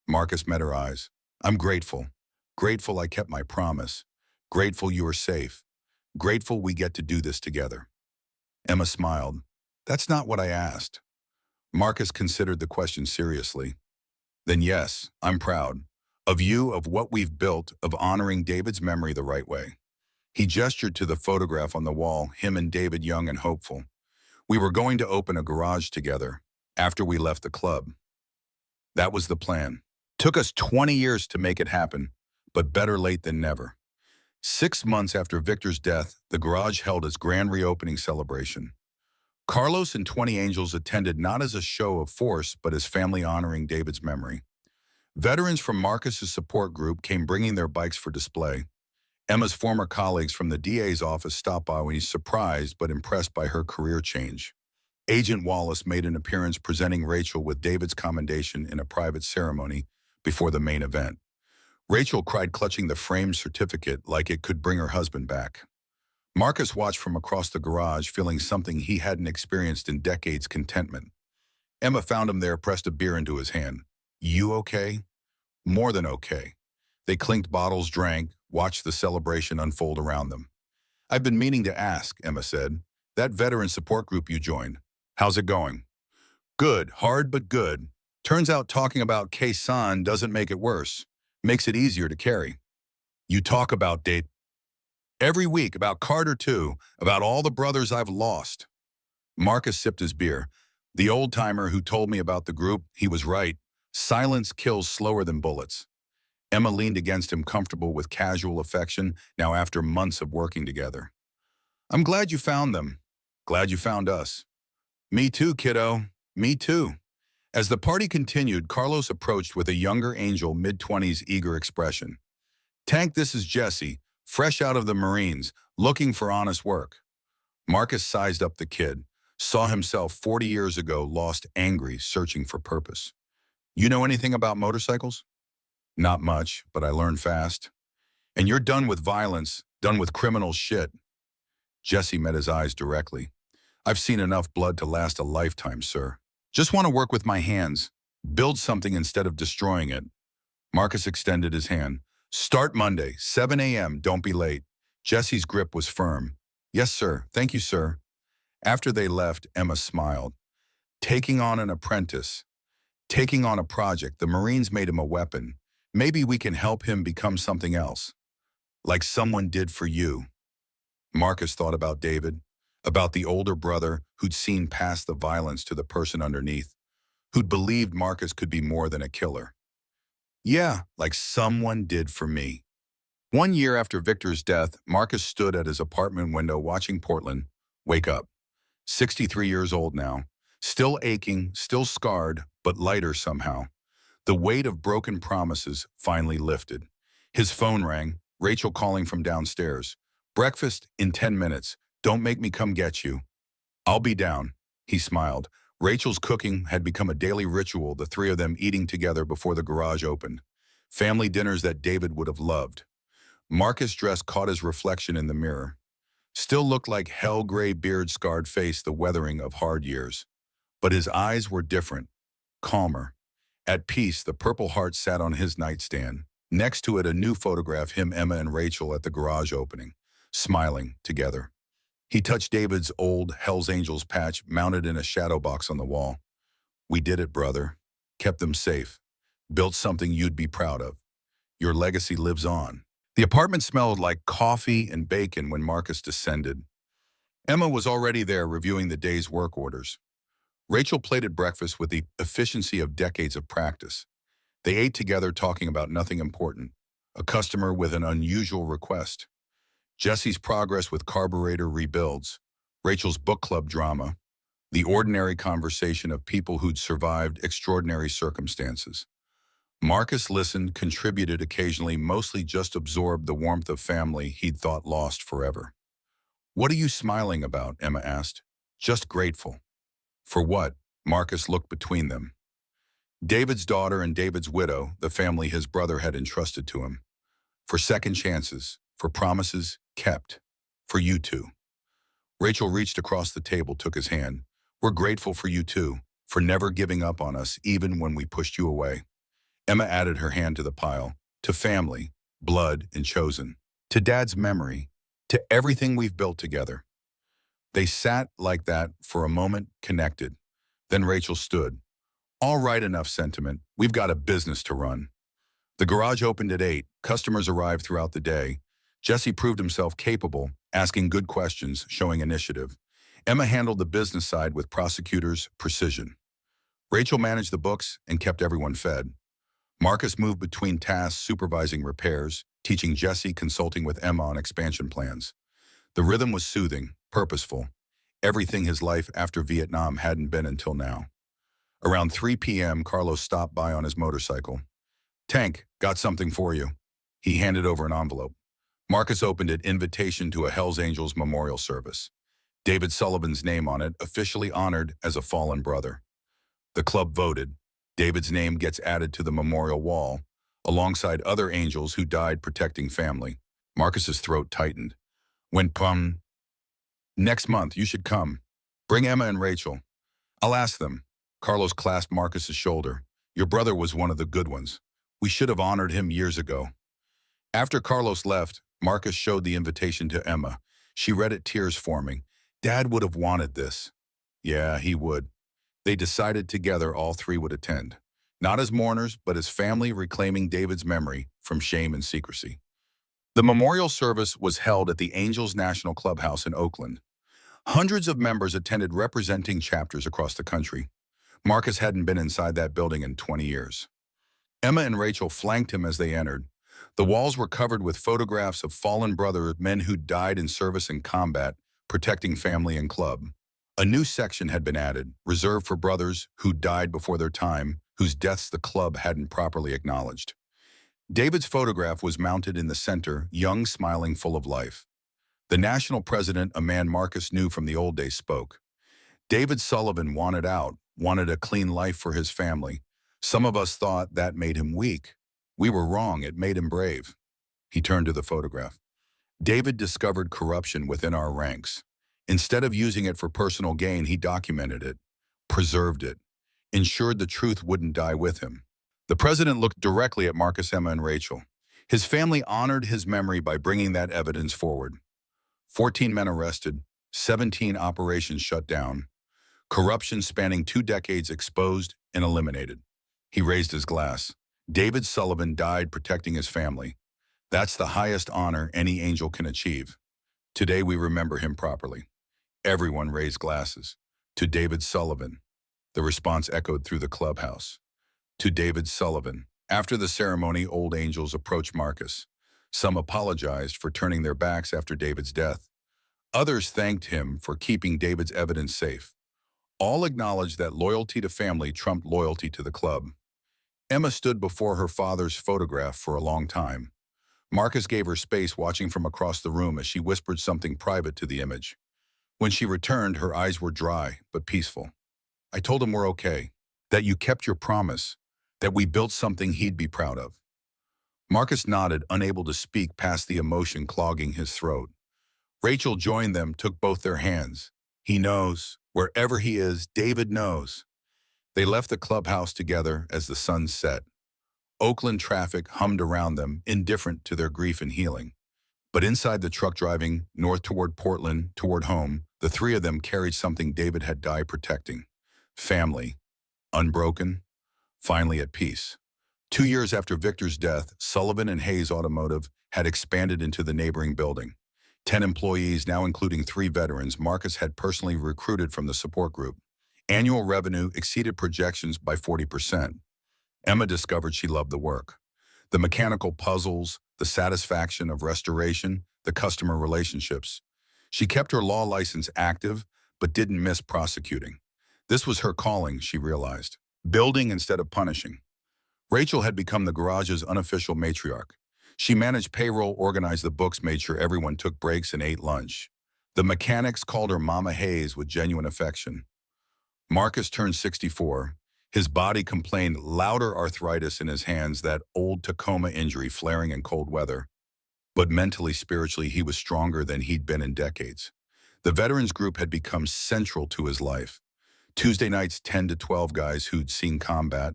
Marcus met her eyes. I'm grateful. Grateful I kept my promise. Grateful you are safe. Grateful we get to do this together. Emma smiled. That's not what I asked. Marcus considered the question seriously. Then yes, I'm proud. Of you, of what we've built, of honoring David's memory the right way. He gestured to the photograph on the wall, him and David young and hopeful. We were going to open a garage together after we left the club. That was the plan. Took us 20 years to make it happen, but better late than never. 6 months after Victor's death, the garage held its grand reopening celebration. Carlos and 20 Angels attended not as a show of force, but as family honoring David's memory. Veterans from Marcus's support group came bringing their bikes for display. Emma's former colleagues from the DA's office stopped by when he's surprised but impressed by her career change. Agent Wallace made an appearance presenting Rachel with David's commendation in a private ceremony before the main event. Rachel cried, clutching the framed certificate like it could bring her husband back. Marcus watched from across the garage, feeling something he hadn't experienced in decades: contentment. Emma found him there, pressed a beer into his hand. "You okay?" "More than okay." They clinked bottles, drank, watched the celebration unfold around them. "I've been meaning to ask," Emma said. "That veteran support group you joined, how's it going?" "Good, hard but good. Turns out talking about Khe-Sanh doesn't make it worse. Makes it easier to carry." "You talk about date every week, about Carter too, about all the brothers I've lost." Marcus sipped his beer. "The old-timer who told me about the group, he was right. Silence kills slower than bullets." Emma leaned against him, comfortable with casual affection, now after months of working together. "I'm glad you found them. Glad you found us." "Me too, kiddo. Me too." As the party continued, Carlos approached with a younger Angel, mid-20s, eager expression. "Tank, this is Jesse, fresh out of the Marines, looking for honest work." Marcus sized up the kid, saw himself 40 years ago, lost, angry, searching for purpose. "You know anything about motorcycles?" "Not much, but I learned fast." "And you're done with violence, done with criminal shit?" Jesse met his eyes directly. "I've seen enough blood to last a lifetime, sir. Just want to work with my hands, build something instead of destroying it." Marcus extended his hand. "Start Monday, 7 a.m., don't be late." Jesse's grip was firm. "Yes, sir. Thank you, sir." After they left, Emma smiled. Taking on an apprentice, taking on a project, the Marines made him a weapon. Maybe we can help him become something else. Like someone did for you. Marcus thought about David, about the older brother who'd seen past the violence to the person underneath, who'd believed Marcus could be more than a killer. "Yeah, like someone did for me." 1 year after Victor's death, Marcus stood at his apartment window watching Portland wake up. 63 years old now, still aching, still scarred, but lighter somehow. The weight of broken promises finally lifted. His phone rang, Rachel calling from downstairs. "Breakfast in 10 minutes. Don't make me come get you." "I'll be down." He smiled. Rachel's cooking had become a daily ritual, the three of them eating together before the garage opened. Family dinners that David would have loved. Marcus' dress caught his reflection in the mirror. Still looked like hell, gray beard, scarred face, the weathering of hard years. But his eyes were different, calmer. At peace, the Purple Heart sat on his nightstand. Next to it, a new photograph, him, Emma, and Rachel at the garage opening, smiling together. He touched David's old Hell's Angels patch mounted in a shadow box on the wall. "We did it, brother. Kept them safe. Built something you'd be proud of. Your legacy lives on." The apartment smelled like coffee and bacon when Marcus descended. Emma was already there reviewing the day's work orders. Rachel plated breakfast with the efficiency of decades of practice. They ate together, talking about nothing important. A customer with an unusual request. Jesse's progress with carburetor rebuilds. Rachel's book club drama. The ordinary conversation of people who'd survived extraordinary circumstances. Marcus listened, contributed occasionally, mostly just absorbed the warmth of family he'd thought lost forever. "What are you smiling about?" Emma asked. "Just grateful." "For what?" Marcus looked between them. David's daughter and David's widow, the family his brother had entrusted to him. For second chances, for promises kept, for you two. Rachel reached across the table, took his hand. "We're grateful for you too, for never giving up on us even when we pushed you away." Emma added her hand to the pile. "To family, blood, and chosen. To Dad's memory. To everything we've built together." They sat like that for a moment, connected. Then Rachel stood. "All right, enough sentiment. We've got a business to run." The garage opened at 8. Customers arrived throughout the day. Jesse proved himself capable, asking good questions, showing initiative. Emma handled the business side with prosecutor's precision. Rachel managed the books and kept everyone fed. Marcus moved between tasks, supervising repairs, teaching Jesse, consulting with Emma on expansion plans. The rhythm was soothing, purposeful, everything his life after Vietnam hadn't been until now. Around 3 p.m., Carlos stopped by on his motorcycle. "Tank, got something for you." He handed over an envelope. Marcus opened it, invitation to a Hells Angels memorial service. David Sullivan's name on it, officially honored as a fallen brother. The club voted. David's name gets added to the memorial wall, alongside other angels who died protecting family. Marcus's throat tightened. When pum, next month, you should come. Bring Emma and Rachel. I'll ask them. Carlos clasped Marcus's shoulder. Your brother was one of the good ones. We should have honored him years ago. After Carlos left, Marcus showed the invitation to Emma. She read it, tears forming. Dad would have wanted this. Yeah, he would. They decided together all three would attend. Not as mourners, but as family reclaiming David's memory from shame and secrecy. The memorial service was held at the Angels National Clubhouse in Oakland. Hundreds of members attended representing chapters across the country. Marcus hadn't been inside that building in 20 years. Emma and Rachel flanked him as they entered. The walls were covered with photographs of fallen brothers, men who died in service and combat, protecting family and club. A new section had been added, reserved for brothers who died before their time, whose deaths the club hadn't properly acknowledged. David's photograph was mounted in the center, young, smiling, full of life. The national president, a man Marcus knew from the old days, spoke. David Sullivan wanted out, wanted a clean life for his family. Some of us thought that made him weak. We were wrong, it made him brave. He turned to the photograph. David discovered corruption within our ranks. Instead of using it for personal gain, he documented it, preserved it, ensured the truth wouldn't die with him. The president looked directly at Marcus, Emma, and Rachel. His family honored his memory by bringing that evidence forward. 14 men arrested, 17 operations shut down, corruption spanning 2 decades exposed and eliminated. He raised his glass. David Sullivan died protecting his family. That's the highest honor any angel can achieve. Today we remember him properly. Everyone raised glasses. To David Sullivan. The response echoed through the clubhouse. To David Sullivan. After the ceremony, old angels approached Marcus. Some apologized for turning their backs after David's death. Others thanked him for keeping David's evidence safe. All acknowledged that loyalty to family trumped loyalty to the club. Emma stood before her father's photograph for a long time. Marcus gave her space, watching from across the room as she whispered something private to the image. When she returned, her eyes were dry but peaceful. I told him we're okay, that you kept your promise, that we built something he'd be proud of. Marcus nodded, unable to speak past the emotion clogging his throat. Rachel joined them, took both their hands. He knows. Wherever he is, David knows. They left the clubhouse together as the sun set. Oakland traffic hummed around them, indifferent to their grief and healing. But inside the truck driving north toward Portland, toward home, the three of them carried something David had died protecting. Family. Unbroken. Finally at peace. 2 years after Victor's death, Sullivan and Hayes Automotive had expanded into the neighboring building. 10 employees, now including 3 veterans, Marcus had personally recruited from the support group. Annual revenue exceeded projections by 40%. Emma discovered she loved the work. The mechanical puzzles, the satisfaction of restoration, the customer relationships. She kept her law license active, but didn't miss prosecuting. This was her calling, she realized. Building instead of punishing. Rachel had become the garage's unofficial matriarch. She managed payroll, organized the books, made sure everyone took breaks and ate lunch. The mechanics called her Mama Hayes with genuine affection. Marcus turned 64. His body complained louder arthritis in his hands, that old Tacoma injury flaring in cold weather. But mentally, spiritually, he was stronger than he'd been in decades. The veterans group had become central to his life. Tuesday nights, 10 to 12 guys who'd seen combat.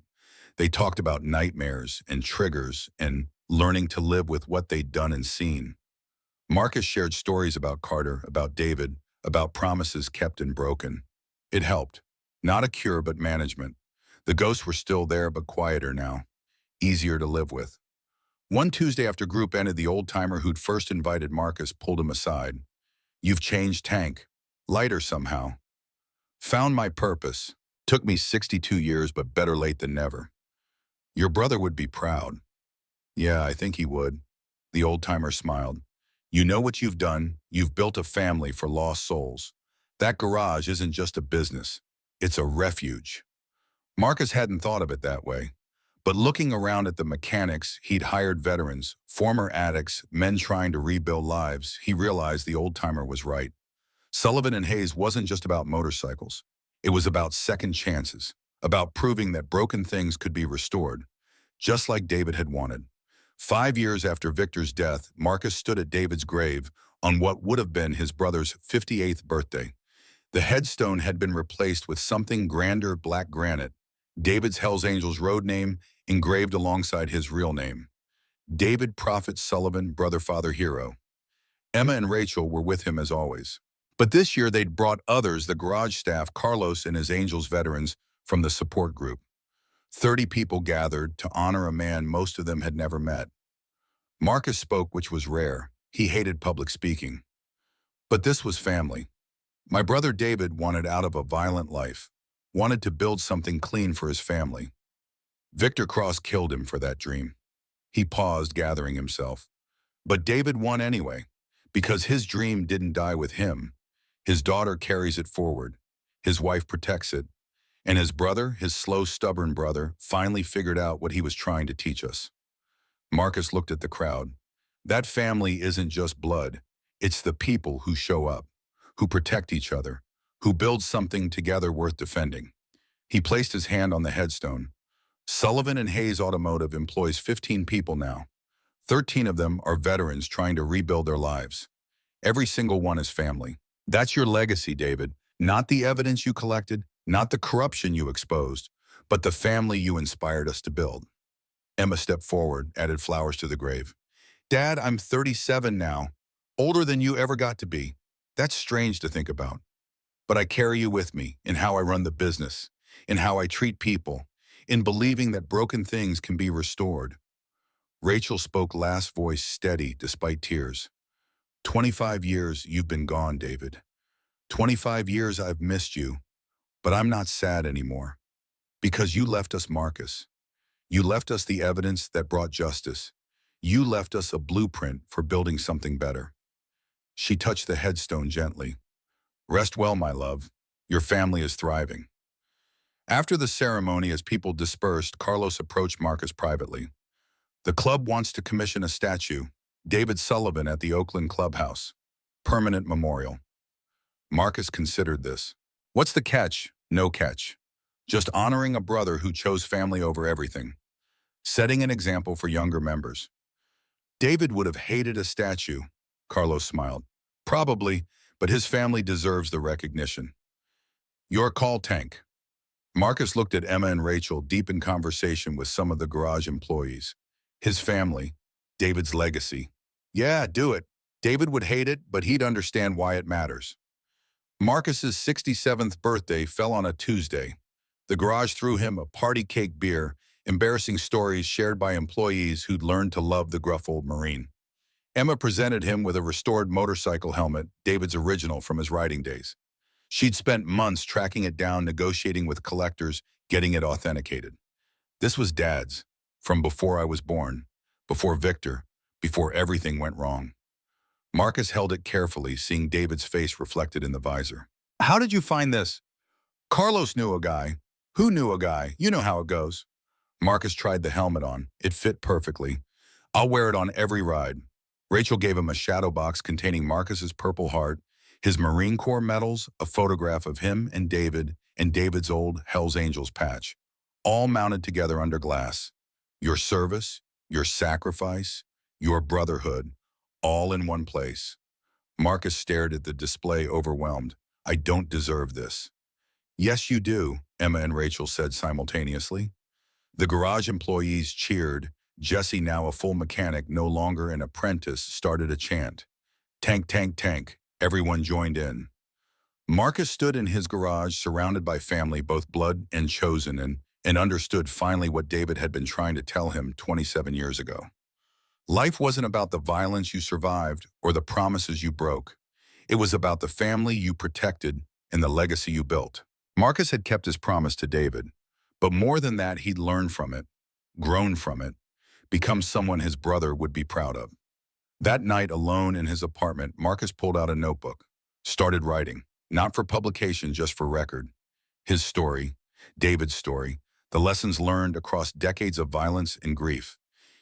They talked about nightmares and triggers and learning to live with what they'd done and seen. Marcus shared stories about Carter, about David, about promises kept and broken. It helped. Not a cure, but management. The ghosts were still there, but quieter now. Easier to live with. One Tuesday after group ended, the old-timer who'd first invited Marcus pulled him aside. You've changed, Tank. Lighter somehow. Found my purpose. Took me 62 years, but better late than never. Your brother would be proud. Yeah, I think he would. The old-timer smiled. You know what you've done? You've built a family for lost souls. That garage isn't just a business. It's a refuge. Marcus hadn't thought of it that way. But looking around at the mechanics he'd hired, veterans, former addicts, men trying to rebuild lives, he realized the old-timer was right. Sullivan and Hayes wasn't just about motorcycles. It was about second chances, about proving that broken things could be restored, just like David had wanted. 5 years after Victor's death, Marcus stood at David's grave on what would have been his brother's 58th birthday. The headstone had been replaced with something grander, black granite, David's Hells Angels road name engraved alongside his real name. David Prophet Sullivan, brother, father, hero. Emma and Rachel were with him as always. But this year they'd brought others, the garage staff, Carlos and his Angels veterans from the support group. 30 people gathered to honor a man most of them had never met. Marcus spoke, which was rare. He hated public speaking. But this was family. My brother David wanted out of a violent life, wanted to build something clean for his family. Victor Cross killed him for that dream. He paused, gathering himself. But David won anyway, because his dream didn't die with him. His daughter carries it forward. His wife protects it. And his brother, his slow, stubborn brother, finally figured out what he was trying to teach us. Marcus looked at the crowd. That family isn't just blood. It's the people who show up, who protect each other, who build something together worth defending. He placed his hand on the headstone. Sullivan and Hayes Automotive employs 15 people now. 13 of them are veterans trying to rebuild their lives. Every single one is family. That's your legacy, David. Not the evidence you collected, not the corruption you exposed, but the family you inspired us to build. Emma stepped forward, added flowers to the grave. Dad, I'm 37 now, older than you ever got to be. That's strange to think about. But I carry you with me in how I run the business, in how I treat people, in believing that broken things can be restored. Rachel spoke, last voice steady despite tears. 25 years you've been gone, David. 25 years I've missed you, but I'm not sad anymore. Because you left us Marcus. You left us the evidence that brought justice. You left us a blueprint for building something better. She touched the headstone gently. Rest well, my love. Your family is thriving. After the ceremony, as people dispersed, Carlos approached Marcus privately. The club wants to commission a statue, David Sullivan at the Oakland Clubhouse. Permanent memorial. Marcus considered this. What's the catch? No catch. Just honoring a brother who chose family over everything. Setting an example for younger members. David would have hated a statue, Carlos smiled. Probably, but his family deserves the recognition. Your call, Tank. Marcus looked at Emma and Rachel, deep in conversation with some of the garage employees. His family, David's legacy. Yeah, do it. David would hate it, but he'd understand why it matters. Marcus's 67th birthday fell on a Tuesday. The garage threw him a party cake beer, embarrassing stories shared by employees who'd learned to love the gruff old Marine. Emma presented him with a restored motorcycle helmet, David's original from his riding days. She'd spent months tracking it down, negotiating with collectors, getting it authenticated. This was Dad's, from before I was born, before Victor, before everything went wrong. Marcus held it carefully, seeing David's face reflected in the visor. How did you find this? Carlos knew a guy. Who knew a guy? You know how it goes. Marcus tried the helmet on. It fit perfectly. I'll wear it on every ride. Rachel gave him a shadow box containing Marcus's Purple Heart, his Marine Corps medals, a photograph of him and David's old Hells Angels patch, all mounted together under glass. Your service, your sacrifice, your brotherhood, all in one place. Marcus stared at the display, overwhelmed. I don't deserve this. Yes, you do, Emma and Rachel said simultaneously. The garage employees cheered. Jesse, now a full mechanic, no longer an apprentice, started a chant. Tank, tank, tank. Everyone joined in. Marcus stood in his garage, surrounded by family, both blood and chosen, and understood finally what David had been trying to tell him 27 years ago. Life wasn't about the violence you survived or the promises you broke. It was about the family you protected and the legacy you built. Marcus had kept his promise to David, but more than that, he'd learned from it, grown from it, become someone his brother would be proud of. That night, alone in his apartment, Marcus pulled out a notebook, started writing, not for publication, just for record. His story, David's story, the lessons learned across decades of violence and grief.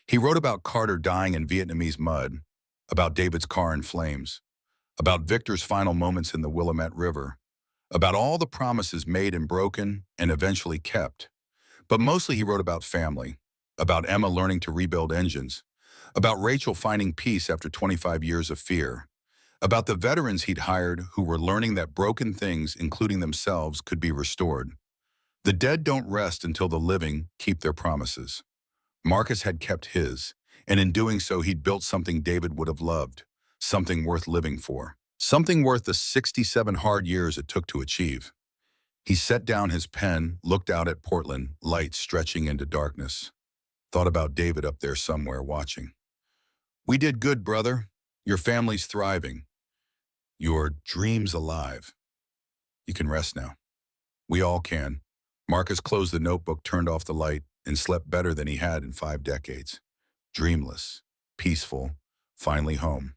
He wrote about Carter dying in Vietnamese mud, about David's car in flames, about Victor's final moments in the Willamette River, about all the promises made and broken and eventually kept. But mostly he wrote about family, about Emma learning to rebuild engines, about Rachel finding peace after 25 years of fear, about the veterans he'd hired who were learning that broken things, including themselves, could be restored. The dead don't rest until the living keep their promises. Marcus had kept his, and in doing so he'd built something David would have loved, something worth living for, something worth the 67 hard years it took to achieve. He set down his pen, looked out at Portland, light stretching into darkness. Thought about David up there somewhere watching. "We did good, brother. Your family's thriving. Your dream's alive. You can rest now." We all can. Marcus closed the notebook, turned off the light, and slept better than he had in 5 decades. Dreamless, peaceful, finally home.